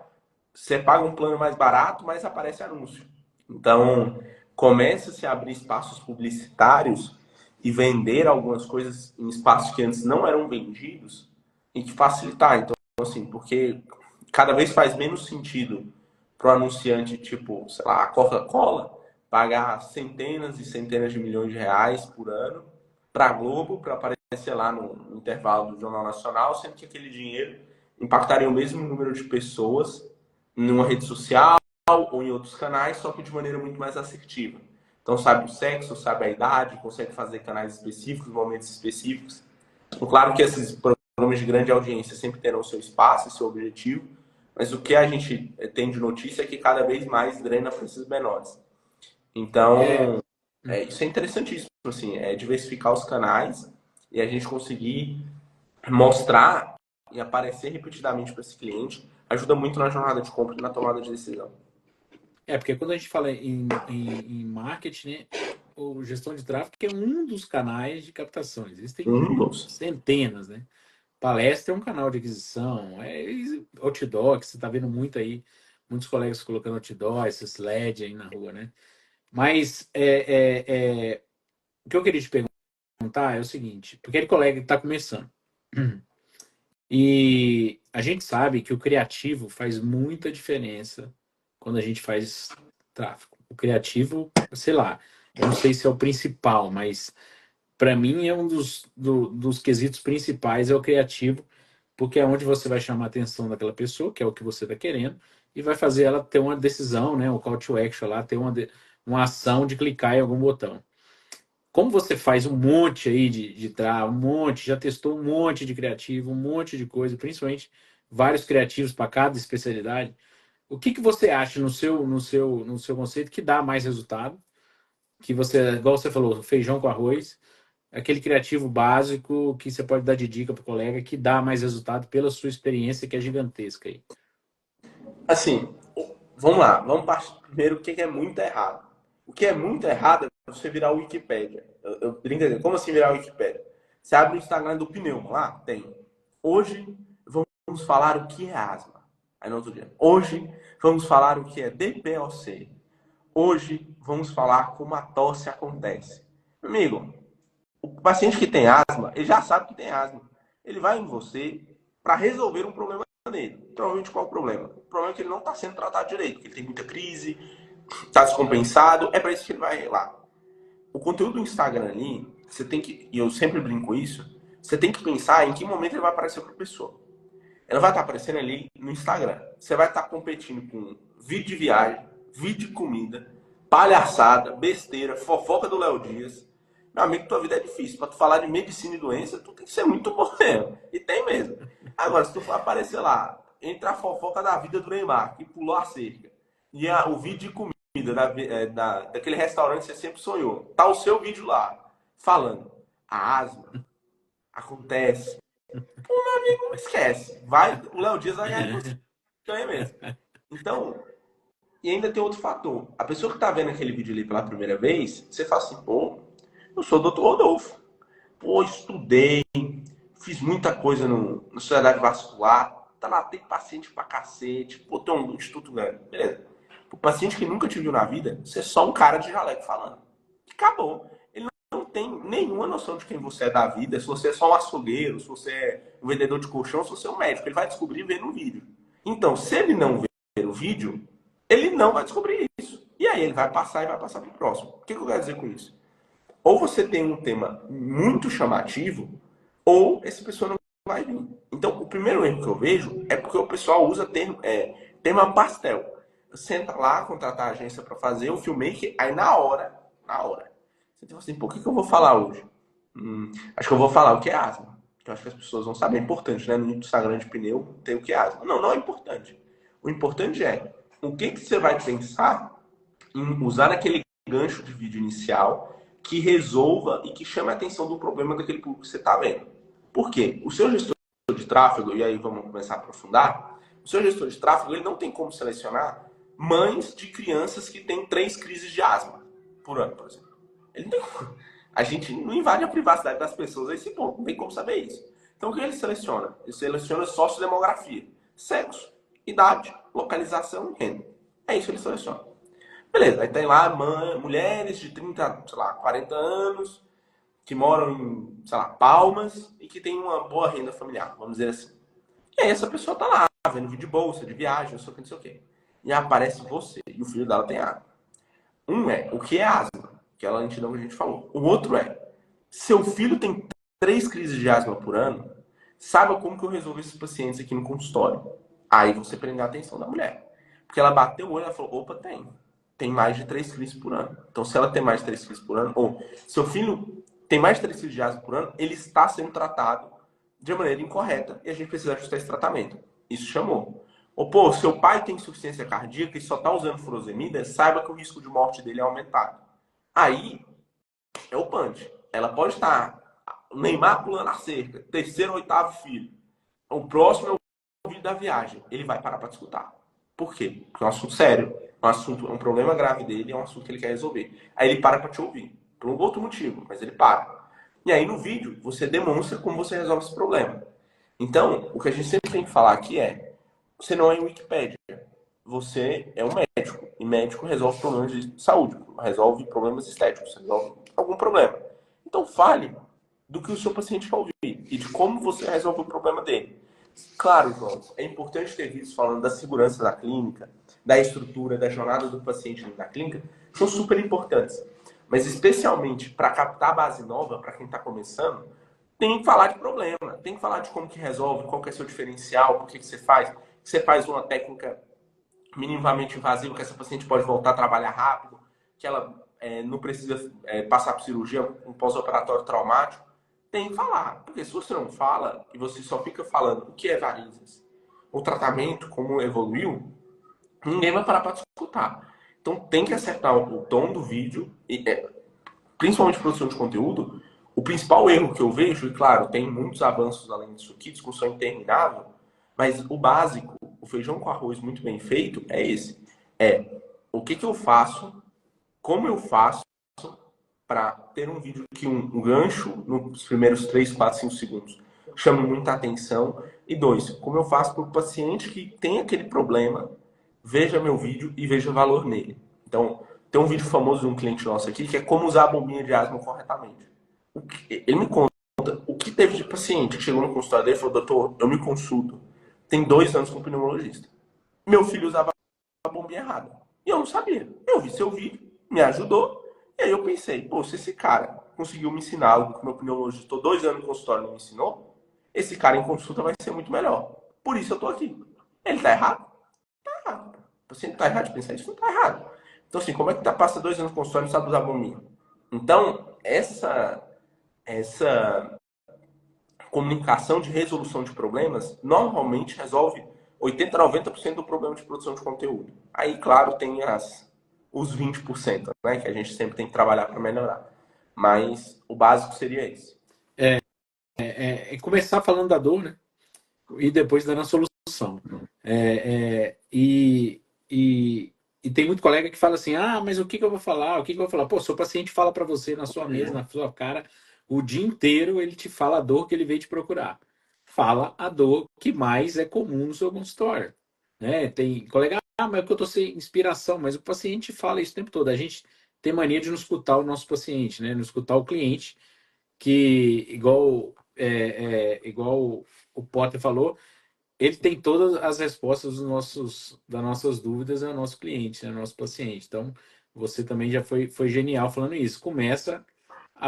Você paga um plano mais barato, mas aparece anúncio. Então, começa-se a abrir espaços publicitários e vender algumas coisas em espaços que antes não eram vendidos e que facilitar. Então, assim, porque cada vez faz menos sentido para o anunciante, tipo, sei lá, a Coca-Cola, pagar centenas e centenas de milhões de reais por ano para a Globo, para aparecer lá no intervalo do Jornal Nacional, sendo que aquele dinheiro impactaria o mesmo número de pessoas numa rede social ou em outros canais, só que de maneira muito mais assertiva. Então sabe o sexo, sabe a idade, consegue fazer canais específicos, momentos específicos. Então, claro que esses programas de grande audiência sempre terão seu espaço e seu objetivo, mas o que a gente tem de notícia é que cada vez mais drena para esses menores. É, Então, isso é interessantíssimo, assim, é diversificar os canais e a gente conseguir mostrar e aparecer repetidamente para esse cliente ajuda muito na jornada de compra e na tomada de decisão. porque quando a gente fala em marketing, né, o gestão de tráfego é um dos canais de captação. Existem Dos. centenas, né? Palestra é um canal de aquisição, outdoor, que você está vendo muito aí, muitos colegas colocando outdoor, esses LED aí na rua, né? Mas o que eu queria te perguntar é o seguinte, porque aquele colega está começando, e a gente sabe que o criativo faz muita diferença quando a gente faz tráfego. O criativo, sei lá, eu não sei se é o principal, mas para mim é um dos quesitos principais é o criativo, porque é onde você vai chamar a atenção daquela pessoa, que é o que você está querendo, e vai fazer ela ter uma decisão, né? O call to action lá, ter uma ação de clicar em algum botão. Como você faz um monte aí um monte, já testou um monte de criativo, um monte de coisa, principalmente vários criativos para cada especialidade. O que você acha no seu conceito que dá mais resultado? Que você, igual você falou, feijão com arroz, aquele criativo básico que você pode dar de dica para o colega que dá mais resultado pela sua experiência, que é gigantesca aí. Assim, vamos lá, vamos partir primeiro o que é muito errado. O que é muito errado é você virar o Wikipédia. Eu brinco assim, como assim virar o Wikipédia? Você abre o Instagram do Pneumo lá, tem. Hoje vamos falar o que é asma. Aí no outro dia. Hoje vamos falar o que é DPOC. Hoje vamos falar como a tosse acontece. Amigo, o paciente que tem asma, ele já sabe que tem asma. Ele vai em você para resolver um problema dele. Provavelmente qual é o problema? O problema é que ele não está sendo tratado direito, que ele tem muita crise, está descompensado, é para isso que ele vai lá. O conteúdo do Instagram ali, você tem que, e eu sempre brinco isso, você tem que pensar em que momento ele vai aparecer para a pessoa. Ela vai estar aparecendo ali no Instagram. Você vai estar competindo com vídeo de viagem, vídeo de comida, palhaçada, besteira, fofoca do Léo Dias. Meu amigo, tua vida é difícil. Para tu falar de medicina e doença, tu tem que ser muito bom mesmo. E tem mesmo. Agora, se tu for aparecer lá, entre a fofoca da vida do Neymar, que pulou a cerca, e o vídeo de comida daquele restaurante que você sempre sonhou, tá o seu vídeo lá, falando. A asma acontece. Pô, meu amigo, não esquece. Vai, o Léo Dias vai ganhar de você. Ganha mesmo. Então, e ainda tem outro fator. A pessoa que tá vendo aquele vídeo ali pela primeira vez, você fala assim, pô, eu sou o Dr. Rodolfo. Pô, estudei, fiz muita coisa no Sociedade Vascular, tratei paciente pra cacete, pô, tem um instituto grande. Beleza. O paciente que nunca te viu na vida, você é só um cara de jaleco falando. Acabou. Ele não tem nenhuma noção de quem você é da vida, se você é só um açougueiro, se você é um vendedor de colchão, se você é um médico. Ele vai descobrir vendo o vídeo. Então, se ele não ver o vídeo, ele não vai descobrir isso. E aí ele vai passar e vai passar para o próximo. O que eu quero dizer com isso? Ou você tem um tema muito chamativo, ou essa pessoa não vai vir. Então, o primeiro erro que eu vejo é porque o pessoal usa tema pastel. Senta lá, contratar a agência para fazer o filmmaker, aí na hora, você tem assim, por que eu vou falar hoje? Acho que eu vou falar o que é asma. Que eu acho que as pessoas vão saber. É importante, né? No Instagram de pneu tem o que é asma. Não, não é importante. O importante é o que você vai pensar em usar aquele gancho de vídeo inicial que resolva e que chame a atenção do problema daquele público que você está vendo. Por quê? O seu gestor de tráfego, e aí vamos começar a aprofundar, o seu gestor de tráfego ele não tem como selecionar mães de crianças que têm 3 crises de asma por ano, por exemplo. Ele não tem como. A gente não invade a privacidade das pessoas a esse ponto, não tem como saber isso. Então o que ele seleciona? Ele seleciona sociodemografia, sexo, idade, localização e renda. É isso que ele seleciona. Beleza, aí tem lá mulheres de 30, sei lá, 40 anos, que moram em, sei lá, Palmas e que têm uma boa renda familiar, vamos dizer assim. E aí essa pessoa tá lá, vendo vídeo de bolsa, de viagem, não sei o que, não sei o que. E aparece você, e o filho dela tem asma. Um é, o que é asma? Aquela lentidão que a gente falou. O outro é, seu filho tem 3 crises de asma por ano, saiba como que eu resolvo esses pacientes aqui no consultório. Aí você prendeu a atenção da mulher. Porque ela bateu o olho e falou, opa, tem. Tem mais de 3 crises por ano. Então, se ela tem mais de 3 crises por ano, ou seu filho tem mais de 3 crises de asma por ano, ele está sendo tratado de maneira incorreta e a gente precisa ajustar esse tratamento. Isso chamou. Ou, pô, seu pai tem insuficiência cardíaca e só está usando furosemida, saiba que o risco de morte dele é aumentado. Aí é o punch. Ela pode estar Neymar pulando a cerca, terceiro ou oitavo filho. O próximo é o vídeo da viagem. Ele vai parar para escutar. Por quê? Porque é um assunto sério. É um problema grave dele, é um assunto que ele quer resolver. Aí ele para para te ouvir. Por um outro motivo, mas ele para. E aí no vídeo você demonstra como você resolve esse problema. Então, o que a gente sempre tem que falar aqui é: você não é em Wikipédia. Você é um médico. E médico resolve problemas de saúde, resolve problemas estéticos, resolve algum problema. Então fale do que o seu paciente quer ouvir e de como você resolve o problema dele. Claro, João, é importante ter vídeos falando da segurança da clínica, da estrutura, da jornada do paciente na clínica, são super importantes. Mas especialmente para captar a base nova, para quem está começando, tem que falar de problema, tem que falar de como que resolve, qual que é seu diferencial, por que que você faz. Você faz uma técnica minimamente invasiva, que essa paciente pode voltar a trabalhar rápido, que ela não precisa passar por cirurgia, um pós-operatório traumático. Tem que falar, porque se você não fala e você só fica falando o que é varizes, o tratamento, como evoluiu, ninguém vai parar para te escutar. Então tem que acertar o tom do vídeo, e, principalmente produção de conteúdo. O principal erro que eu vejo, e claro, tem muitos avanços além disso aqui, discussão interminável, mas o básico, o feijão com arroz muito bem feito, é esse. É o que eu faço, como eu faço para ter um vídeo que um gancho nos primeiros 3, 4, 5 segundos chame muita atenção. E 2, como eu faço para o paciente que tem aquele problema, veja meu vídeo e veja valor nele. Então, tem um vídeo famoso de um cliente nosso aqui que é como usar a bombinha de asma corretamente. Ele me conta o que teve de paciente que chegou no consultório dele e falou: doutor, eu me consulto. Tem 2 anos com pneumologista. Meu filho usava a bombinha errada. E eu não sabia. Eu vi seu vídeo, me ajudou. E aí eu pensei: pô, se esse cara conseguiu me ensinar algo que meu pneumologista, estou 2 anos no consultório, não me ensinou, esse cara em consulta vai ser muito melhor. Por isso eu tô aqui. Ele tá errado? Tá errado. O paciente tá errado de pensar isso? Não tá errado. Então, assim, como é que passa 2 anos no consultório e não sabe usar a bombinha? Então, essa comunicação de resolução de problemas normalmente resolve 80, 90% do problema de produção de conteúdo. Aí, claro, tem os 20%, né, que a gente sempre tem que trabalhar para melhorar. Mas o básico seria esse. É começar falando da dor, né? E depois dando a solução. E tem muito colega que fala assim: ah, mas o que eu vou falar? O que eu vou falar? Pô, seu paciente fala para você na sua mesa, na sua cara, o dia inteiro ele te fala a dor que ele veio te procurar. Fala a dor que mais é comum no seu consultório. Né? Tem colega, ah, mas é que eu tô sem inspiração, mas o paciente fala isso o tempo todo. A gente tem mania de não escutar o nosso paciente, né? Não escutar o cliente, que igual o Potter falou, ele tem todas as respostas das nossas dúvidas, é o nosso cliente, é o nosso paciente. Então, você também já foi genial falando isso. Começa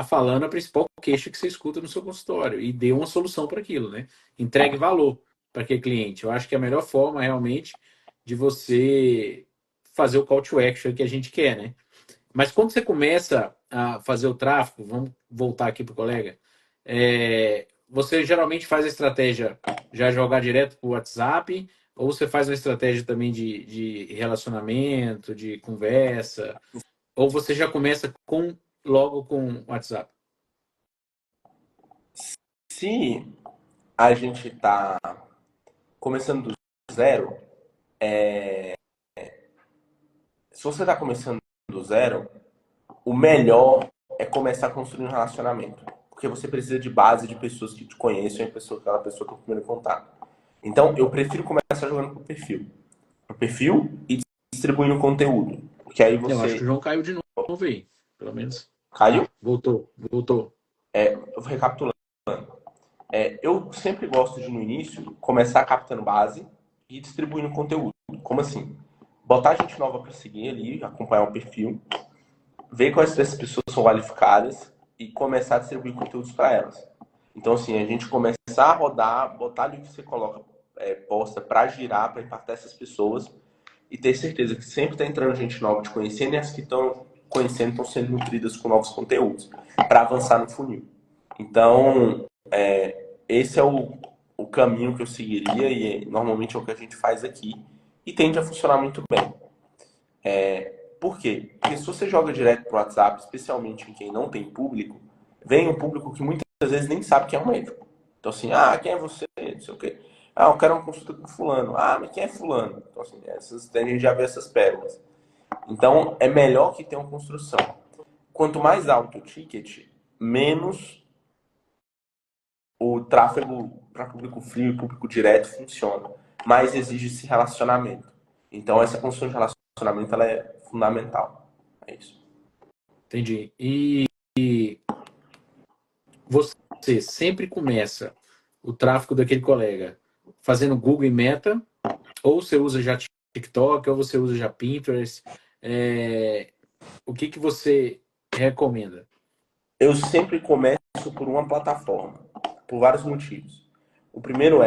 falando a principal queixa que você escuta no seu consultório e dê uma solução para aquilo, né? Entregue valor para aquele cliente. Eu acho que é a melhor forma, realmente, de você fazer o call to action que a gente quer, né? Mas quando você começa a fazer o tráfego, vamos voltar aqui para o colega, você geralmente faz a estratégia já jogar direto para o WhatsApp, ou você faz uma estratégia também de relacionamento, de conversa, ou você já começa logo com o WhatsApp? Se a gente está começando do zero, se você está começando do zero, o melhor é começar a construir um relacionamento. Porque você precisa de base de pessoas que te conheçam e aquela pessoa que é o primeiro contato. Então, eu prefiro começar jogando pro perfil. Pro perfil e distribuindo conteúdo. Porque aí Eu acho que o você... João caiu de novo aí, pelo menos. Caiu? Ah, voltou. Recapitulando. Eu sempre gosto de, no início, começar captando base e distribuindo conteúdo. Como assim? Botar gente nova para seguir ali, acompanhar o perfil, ver quais dessas pessoas são qualificadas e começar a distribuir conteúdos para elas. Então, assim, a gente começar a rodar, botar ali o que você coloca, posta para girar, para impactar essas pessoas e ter certeza que sempre está entrando gente nova te conhecendo e as que estão conhecendo estão sendo nutridas com novos conteúdos para avançar no funil. Então, esse é o caminho que eu seguiria e normalmente é o que a gente faz aqui e tende a funcionar muito bem. Por quê? Porque se você joga direto pro WhatsApp, especialmente em quem não tem público, vem um público que muitas vezes nem sabe quem é um médico. Então assim, quem é você? Não sei o quê. Eu quero uma consulta com fulano. Mas quem é fulano? Então assim, a gente já vê essas pérolas. Então é melhor que tenha uma construção. Quanto mais alto o ticket, menos o tráfego para público frio e público direto funciona. Mais exige esse relacionamento. Então essa construção de relacionamento ela é fundamental. É isso. Entendi. E você sempre começa o tráfego daquele colega fazendo Google e Meta, ou você usa já TikTok, ou você usa já Pinterest? O que você recomenda? Eu sempre começo por uma plataforma, por vários motivos. O primeiro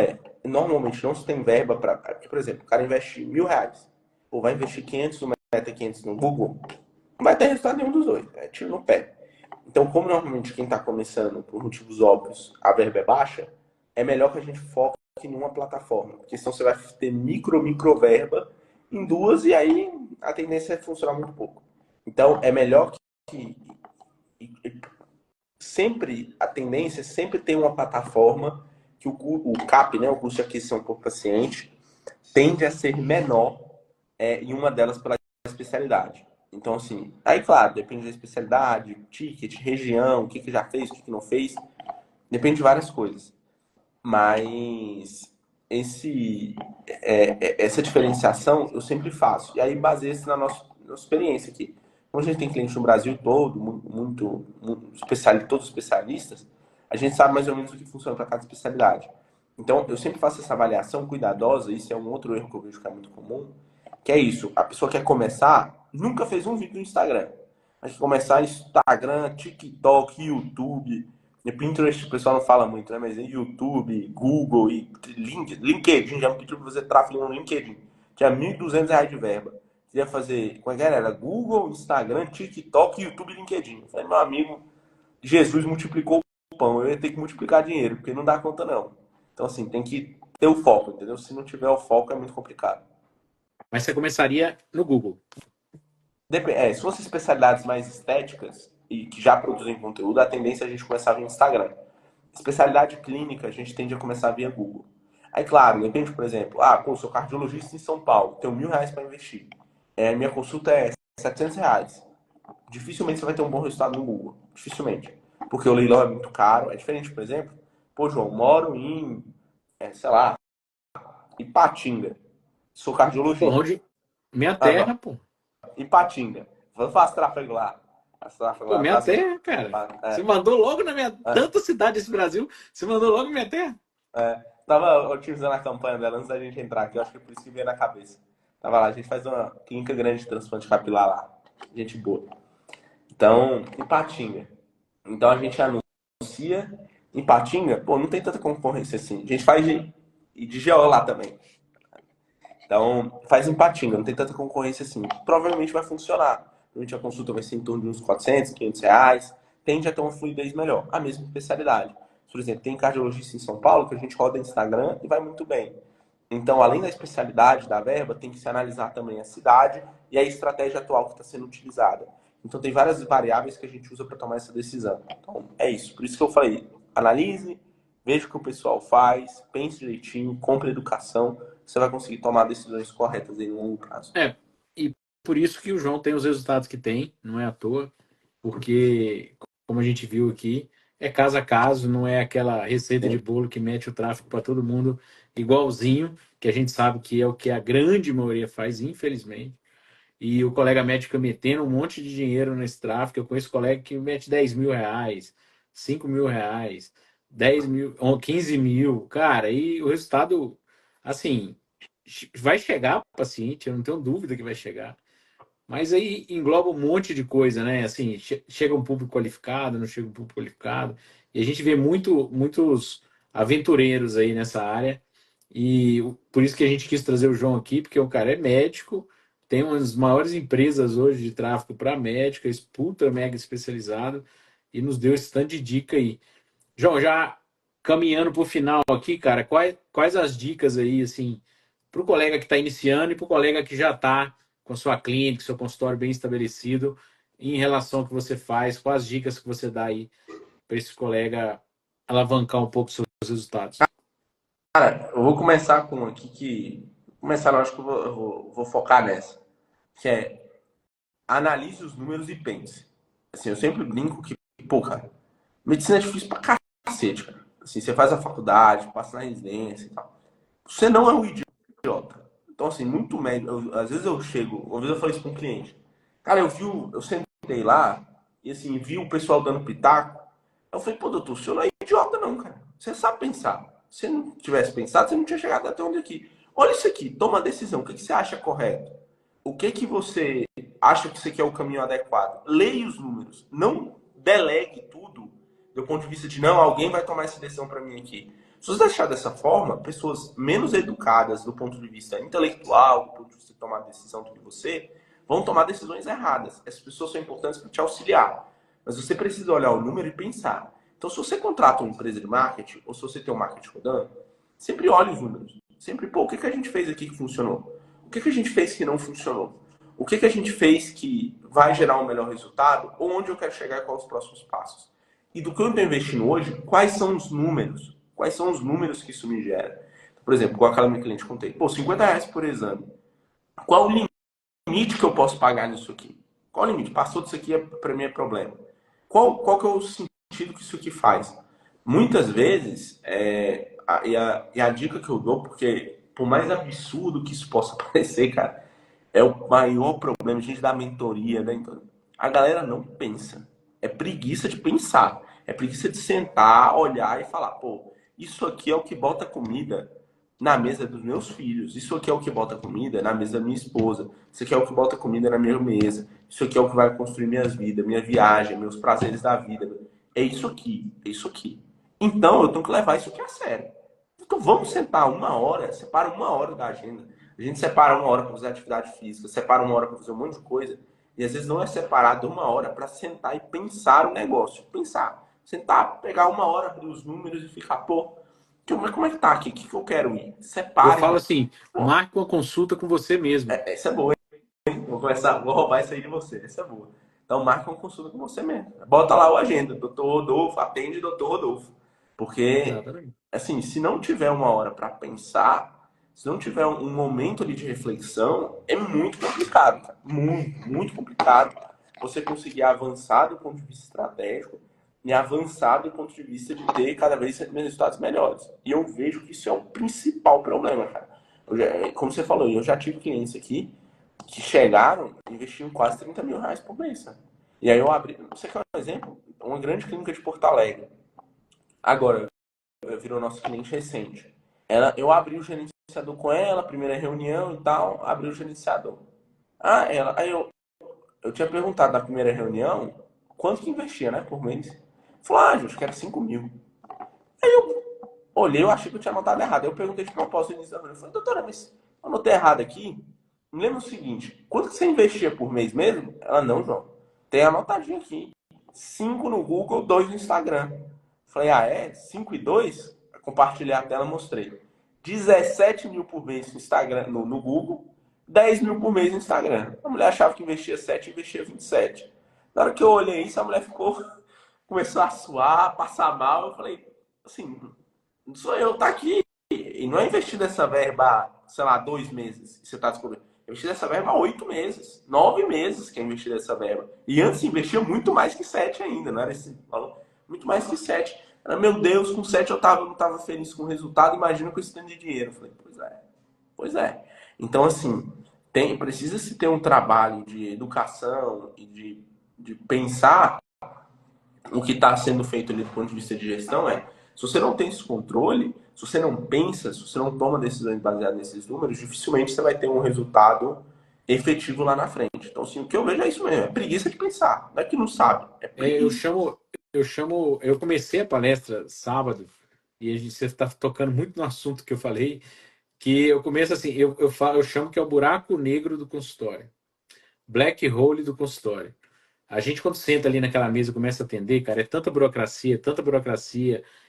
normalmente não se tem verba para. Por exemplo, o cara investe R$ 1.000, ou vai investir 500 no Meta, 500 no Google, não vai ter resultado nenhum dos dois, é tiro no pé. Então, como normalmente quem está começando por motivos óbvios, a verba é baixa, é melhor que a gente foque em uma plataforma, porque senão você vai ter micro verba em duas e aí a tendência é funcionar muito pouco. Então, é melhor que sempre a tendência é sempre ter uma plataforma que o CAP, né, o custo de aquisição por paciente, tende a ser menor em uma delas pela especialidade. Então, assim, aí, claro, depende da especialidade, ticket, região, o que já fez, o que não fez, depende de várias coisas. Mas essa diferenciação eu sempre faço. E aí baseia-se na nossa experiência aqui. Como a gente tem cliente no Brasil todo, todos especialistas, a gente sabe mais ou menos o que funciona para cada especialidade. Então, eu sempre faço essa avaliação cuidadosa, isso é um outro erro que eu vejo que é muito comum, que é isso, a pessoa quer começar, nunca fez um vídeo no Instagram. A gente começar Instagram, TikTok, YouTube, e Pinterest o pessoal não fala muito, né? Mas YouTube, Google e LinkedIn, já me pediu para fazer tráfego no LinkedIn. Tinha R$ 1.200 de verba. Queria fazer, como é que era? Google, Instagram, TikTok, YouTube e LinkedIn. Eu falei, meu amigo, Jesus multiplicou o pão, eu ia ter que multiplicar dinheiro, porque não dá conta não. Então assim, tem que ter o foco, entendeu? Se não tiver o foco é muito complicado. Mas você começaria no Google. Se fossem especialidades mais estéticas e que já produzem conteúdo, a tendência é a gente começar via Instagram. Especialidade clínica, a gente tende a começar via Google. Aí, claro, depende, por exemplo, sou cardiologista em São Paulo, tenho R$ 1.000 para investir. Minha consulta é R$ 700. Dificilmente você vai ter um bom resultado no Google. Dificilmente. Porque o leilão é muito caro. É diferente, por exemplo, João, moro em, sei lá, Ipatinga. Sou Pô, cardiologista. onde? Minha Agora, terra, pô. Ipatinga. Vamos fazer tráfego lá. Faço tráfego Pô, lá. minha terra, cara. Você É, mandou logo na minha. é, Tanta cidade desse Brasil, você mandou logo na minha terra. Tava otimizando a campanha dela antes da gente entrar aqui. Eu acho que é por isso que veio na cabeça. Tava lá, a gente faz uma clínica grande de transplante capilar lá. Gente boa. Então, Ipatinga. Então a gente anuncia. Ipatinga, pô, não tem tanta concorrência assim. A gente faz de GO lá também. Então, faz em Ipatinga, não tem tanta concorrência assim. Provavelmente vai funcionar. Provavelmente a consulta vai ser em torno de uns R$ 400, R$ 500. Tende a ter uma fluidez melhor. A mesma especialidade. Por exemplo, tem cardiologista em São Paulo que a gente roda no Instagram e vai muito bem. Então, além da especialidade, da verba, tem que se analisar também a cidade e a estratégia atual que está sendo utilizada. Então, tem várias variáveis que a gente usa para tomar essa decisão. Então, é isso. Por isso que eu falei, analise, veja o que o pessoal faz, pense direitinho, compre educação, você vai conseguir tomar decisões corretas em longo prazo. E por isso que o João tem os resultados que tem, não é à toa, porque, como a gente viu aqui, é caso a caso, não é aquela receita de bolo que mete o tráfego para todo mundo igualzinho, que a gente sabe que é o que a grande maioria faz, infelizmente. E o colega médico fica metendo um monte de dinheiro nesse tráfego. Eu conheço colega que mete R$ 10.000, R$ 5.000, 10 mil, ou 15 mil, cara, e o resultado, assim, vai chegar para o paciente, eu não tenho dúvida que vai chegar. Mas aí engloba um monte de coisa, né? Assim, chega um público qualificado, não chega um público qualificado. E a gente vê muitos aventureiros aí nessa área. E por isso que a gente quis trazer o João aqui, porque o cara é médico, tem uma das maiores empresas hoje de tráfego para médico, é ultra mega especializado, e nos deu esse tanto de dica aí. João, já caminhando para o final aqui, cara, quais as dicas aí, assim, para o colega que está iniciando e para o colega que já está com sua clínica, seu consultório bem estabelecido, em relação ao que você faz, quais as dicas que você dá aí para esse colega alavancar um pouco seus resultados? Cara, eu vou começar com aqui que. Começar, não, acho que eu vou focar nessa. Que é analise os números e pense. Assim, eu sempre brinco que, pô, cara, medicina é difícil pra cacete, cara. Assim, você faz a faculdade, passa na residência e tal. Você não é um idiota. Então, assim, muito médico. Às vezes eu chego, uma vez eu falei isso com um cliente. Cara, eu sentei lá e assim, vi o pessoal dando pitaco. Eu falei, pô, doutor, o senhor não é idiota, não, cara. Você sabe pensar. Se não tivesse pensado, você não tinha chegado até onde aqui. Olha isso aqui, toma a decisão. O que você acha correto? O que você acha que isso aqui é o caminho adequado? Leia os números. Não delegue tudo do ponto de vista de, não, alguém vai tomar essa decisão para mim aqui. Se você deixar dessa forma, pessoas menos educadas do ponto de vista intelectual, do ponto de vista de tomar decisão do que você, vão tomar decisões erradas. Essas pessoas são importantes para te auxiliar. Mas você precisa olhar o número e pensar. Então, se você contrata uma empresa de marketing, ou se você tem um marketing rodando, sempre olhe os números. Sempre, pô, o que a gente fez aqui que funcionou? O que a gente fez que não funcionou? O que a gente fez que vai gerar um melhor resultado? Ou onde eu quero chegar e quais os próximos passos? E do que eu estou investindo hoje, quais são os números? Quais são os números que isso me gera? Por exemplo, com aquela minha cliente contei, pô, R$ 50 por exame. Qual o limite que eu posso pagar nisso aqui? Qual o limite? Passou disso aqui, para mim é problema. Qual que é o sentido que isso aqui faz? Muitas vezes, a dica que eu dou, porque por mais absurdo que isso possa parecer, cara, é o maior problema, gente, da mentoria, né? Então, a galera não pensa. É preguiça de pensar. É preguiça de sentar, olhar e falar, pô, isso aqui é o que bota comida na mesa dos meus filhos. Isso aqui é o que bota comida na mesa da minha esposa. Isso aqui é o que bota comida na minha mesa. Isso aqui é o que vai construir minhas vidas, minha viagem, meus prazeres da vida. É isso aqui, é isso aqui. Então eu tenho que levar isso aqui a sério. Então vamos sentar 1 hora, separa 1 hora da agenda. A gente separa 1 hora para fazer atividade física, separa 1 hora para fazer um monte de coisa. E às vezes não é separado 1 hora para sentar e pensar o negócio. Pensar. Sentar, pegar 1 hora, abrir os números e ficar, pô, como é que tá aqui? O que eu quero ir? Eu Separe. falo assim, Pô, marque uma consulta com você mesmo. essa é boa, hein? Vou roubar isso aí de você. Essa é boa. Então marque uma consulta com você mesmo. Bota lá o agenda. Doutor Rodolfo, atende Doutor Rodolfo. Porque, Exatamente. assim, se não tiver 1 hora para pensar, se não tiver um momento ali de reflexão, é muito complicado, cara. Muito, muito complicado você conseguir avançar do ponto de vista estratégico e avançar do ponto de vista de ter cada vez resultados melhores. E eu vejo que isso é o principal problema, cara. Como você falou, eu já tive clientes aqui que chegaram e investiam quase R$ 30 mil por mês. Sabe? E aí eu abri, você quer um exemplo? Uma grande clínica de Porto Alegre. Agora, virou nosso cliente recente. Eu abri o gerenciador com ela, primeira reunião e tal, abri o gerenciador. Eu tinha perguntado na primeira reunião quanto que investia, né, por mês. Falou, acho que era 5 mil. Olhei, eu achei que eu tinha anotado errado. Eu perguntei de propósito no início da reunião. Eu falei, doutora, mas eu anotei errado aqui? Me lembra o seguinte, quanto que você investia por mês mesmo? Ela, não, João. Tem anotadinho aqui. 5 no Google, 2 no Instagram. Falei, é? 5 e 2? Compartilhei a tela, mostrei. 17 mil por mês no Instagram, no Google, 10 mil por mês no Instagram. A mulher achava que investia 7, investia 27. Na hora que eu olhei isso, a mulher começou a suar, a passar mal. Eu falei, assim, não sou eu, tá aqui. E não é investir dessa verba, sei lá, 2 meses, você tá descobrindo. Investi dessa verba há 8 meses, 9 meses que eu investi dessa verba. E antes investia muito mais que 7 ainda, não era esse valor? Muito mais que 7. Era, meu Deus, com 7 eu não tava feliz com o resultado, imagina com esse tanto de dinheiro. Eu falei, pois é, pois é. Então, assim, precisa-se ter um trabalho de educação e de pensar o que está sendo feito ali do ponto de vista de gestão Se você não tem esse controle, se você não pensa, se você não toma decisões baseadas nesses números, dificilmente você vai ter um resultado efetivo lá na frente. Então, assim, o que eu vejo é isso mesmo, é preguiça de pensar. Não é que não sabe, é É, eu preguiça. chamo, eu comecei a palestra sábado e você está tocando muito no assunto que eu falei, que eu começo assim, eu chamo que é o buraco negro do consultório, black hole do consultório. A gente, quando senta ali naquela mesa e começa a atender, cara, é tanta burocracia,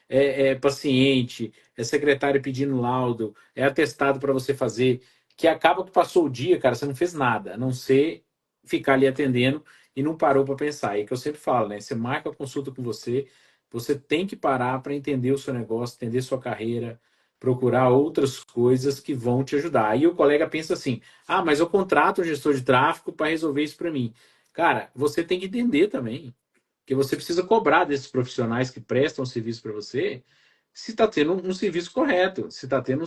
é paciente, é secretário pedindo laudo, é atestado para você fazer, que acaba que passou o dia, cara, você não fez nada, a não ser ficar ali atendendo e não parou para pensar. E é que eu sempre falo, né? Você marca a consulta com você, você tem que parar para entender o seu negócio, entender sua carreira, procurar outras coisas que vão te ajudar. Aí o colega pensa assim: ah, mas eu contrato um gestor de tráfego para resolver isso para mim. Cara, você tem que entender também que você precisa cobrar desses profissionais que prestam serviço para você se está tendo um serviço correto, se está tendo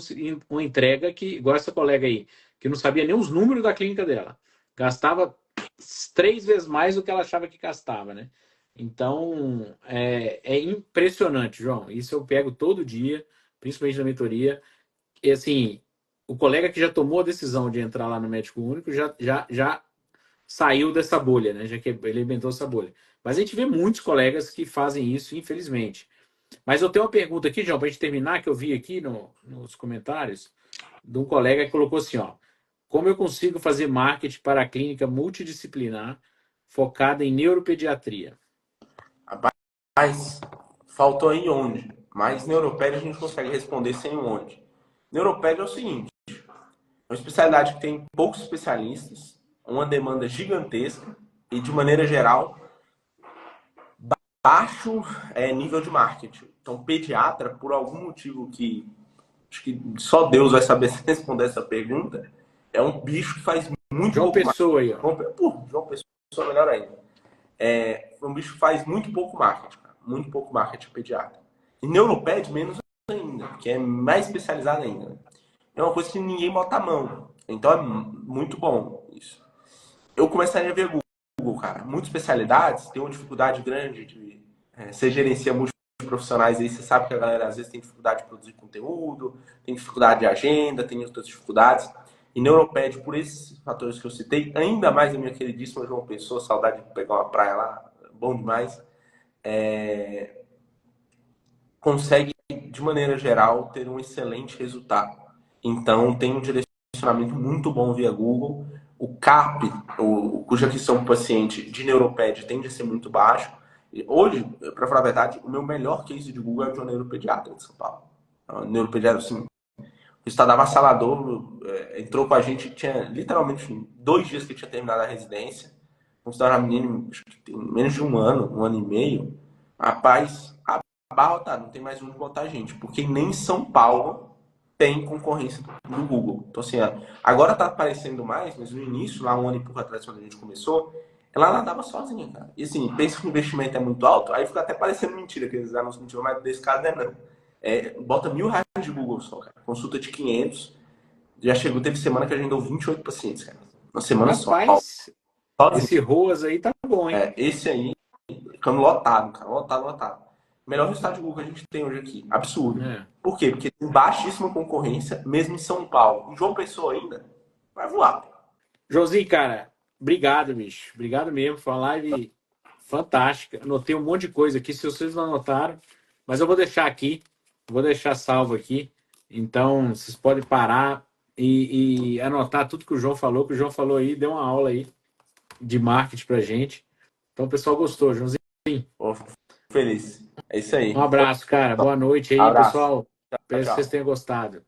uma entrega que, igual essa colega aí, que não sabia nem os números da clínica dela, gastava 3 vezes mais do que ela achava que gastava, né? Então, é impressionante, João. Isso eu pego todo dia, principalmente na mentoria. E assim, o colega que já tomou a decisão de entrar lá no médico único já saiu dessa bolha, né? Já que ele inventou essa bolha. Mas a gente vê muitos colegas que fazem isso, infelizmente. Mas eu tenho uma pergunta aqui, João, para a gente terminar, que eu vi aqui nos comentários, de um colega que colocou assim, ó: como eu consigo fazer marketing para a clínica multidisciplinar focada em neuropediatria? Mas faltou aí onde. Mas neuropédia a gente consegue responder sem onde. Neuropédia é o seguinte, é uma especialidade que tem poucos especialistas, uma demanda gigantesca e, de maneira geral, baixo nível de marketing. Então, pediatra, por algum motivo que acho que só Deus vai saber responder essa pergunta, é um bicho que faz muito João pouco marketing. Pessoa aí, ó. João Pessoa, melhor ainda. É um bicho que faz muito pouco marketing, cara. Muito pouco marketing pediatra. E neuroped, menos ainda, que é mais especializado ainda. Né? É uma coisa que ninguém bota a mão. Então é muito bom isso. Eu começaria a ver Google, cara. Muitas especialidades têm uma dificuldade grande de você gerencia muitos profissionais aí, você sabe que a galera às vezes tem dificuldade de produzir conteúdo, tem dificuldade de agenda, tem outras dificuldades. E neuroped, por esses fatores que eu citei, ainda mais a minha queridíssima João Pessoa, saudade de pegar uma praia lá, bom demais, consegue, de maneira geral, ter um excelente resultado. Então, tem um direcionamento muito bom via Google. O CAP, cuja questão do paciente de neuroped tende a ser muito baixo. E hoje, para falar a verdade, o meu melhor case de Google é o de um neuropediatra de São Paulo. Neuropediatra, assim, o estado avassalador, entrou com a gente, tinha literalmente 2 dias que tinha terminado a residência. Considera uma menina, acho que tem menos de um ano e meio. Rapaz, tá, não tem mais onde botar gente, porque nem em São Paulo tem concorrência do Google. Então, assim, agora tá aparecendo mais, mas no início, lá um ano e pouco atrás, quando a gente começou, ela nadava sozinha, cara. E assim, pensa que o investimento é muito alto, aí fica até parecendo mentira, que eles anunciam mentira, mas nesse caso não é não. Bota R$ 1.000 de Google só, cara. Consulta de 500. Já chegou, teve semana que agendou 28 pacientes, cara. Uma semana só. Rapaz, Sozinho. esse ROAS aí tá bom, hein? Esse aí, ficando lotado, cara. Lotado, lotado. Melhor resultado de Google que a gente tem hoje aqui. Absurdo. É. Por quê? Porque tem baixíssima concorrência, mesmo em São Paulo. Em João Pessoa ainda, vai voar. Joãozinho, cara, obrigado, bicho. Obrigado mesmo. Foi uma live fantástica. Anotei um monte de coisa aqui, se vocês não anotaram, mas eu vou deixar aqui, vou deixar salvo aqui. Então, vocês podem parar e anotar tudo que o João falou, aí, deu uma aula aí de marketing pra gente. Então, o pessoal gostou, Joãozinho. Pô, fico feliz. É isso aí. Um abraço, cara. Boa noite aí, Abraço. pessoal. Tchau, Espero que vocês tchau. tenham gostado.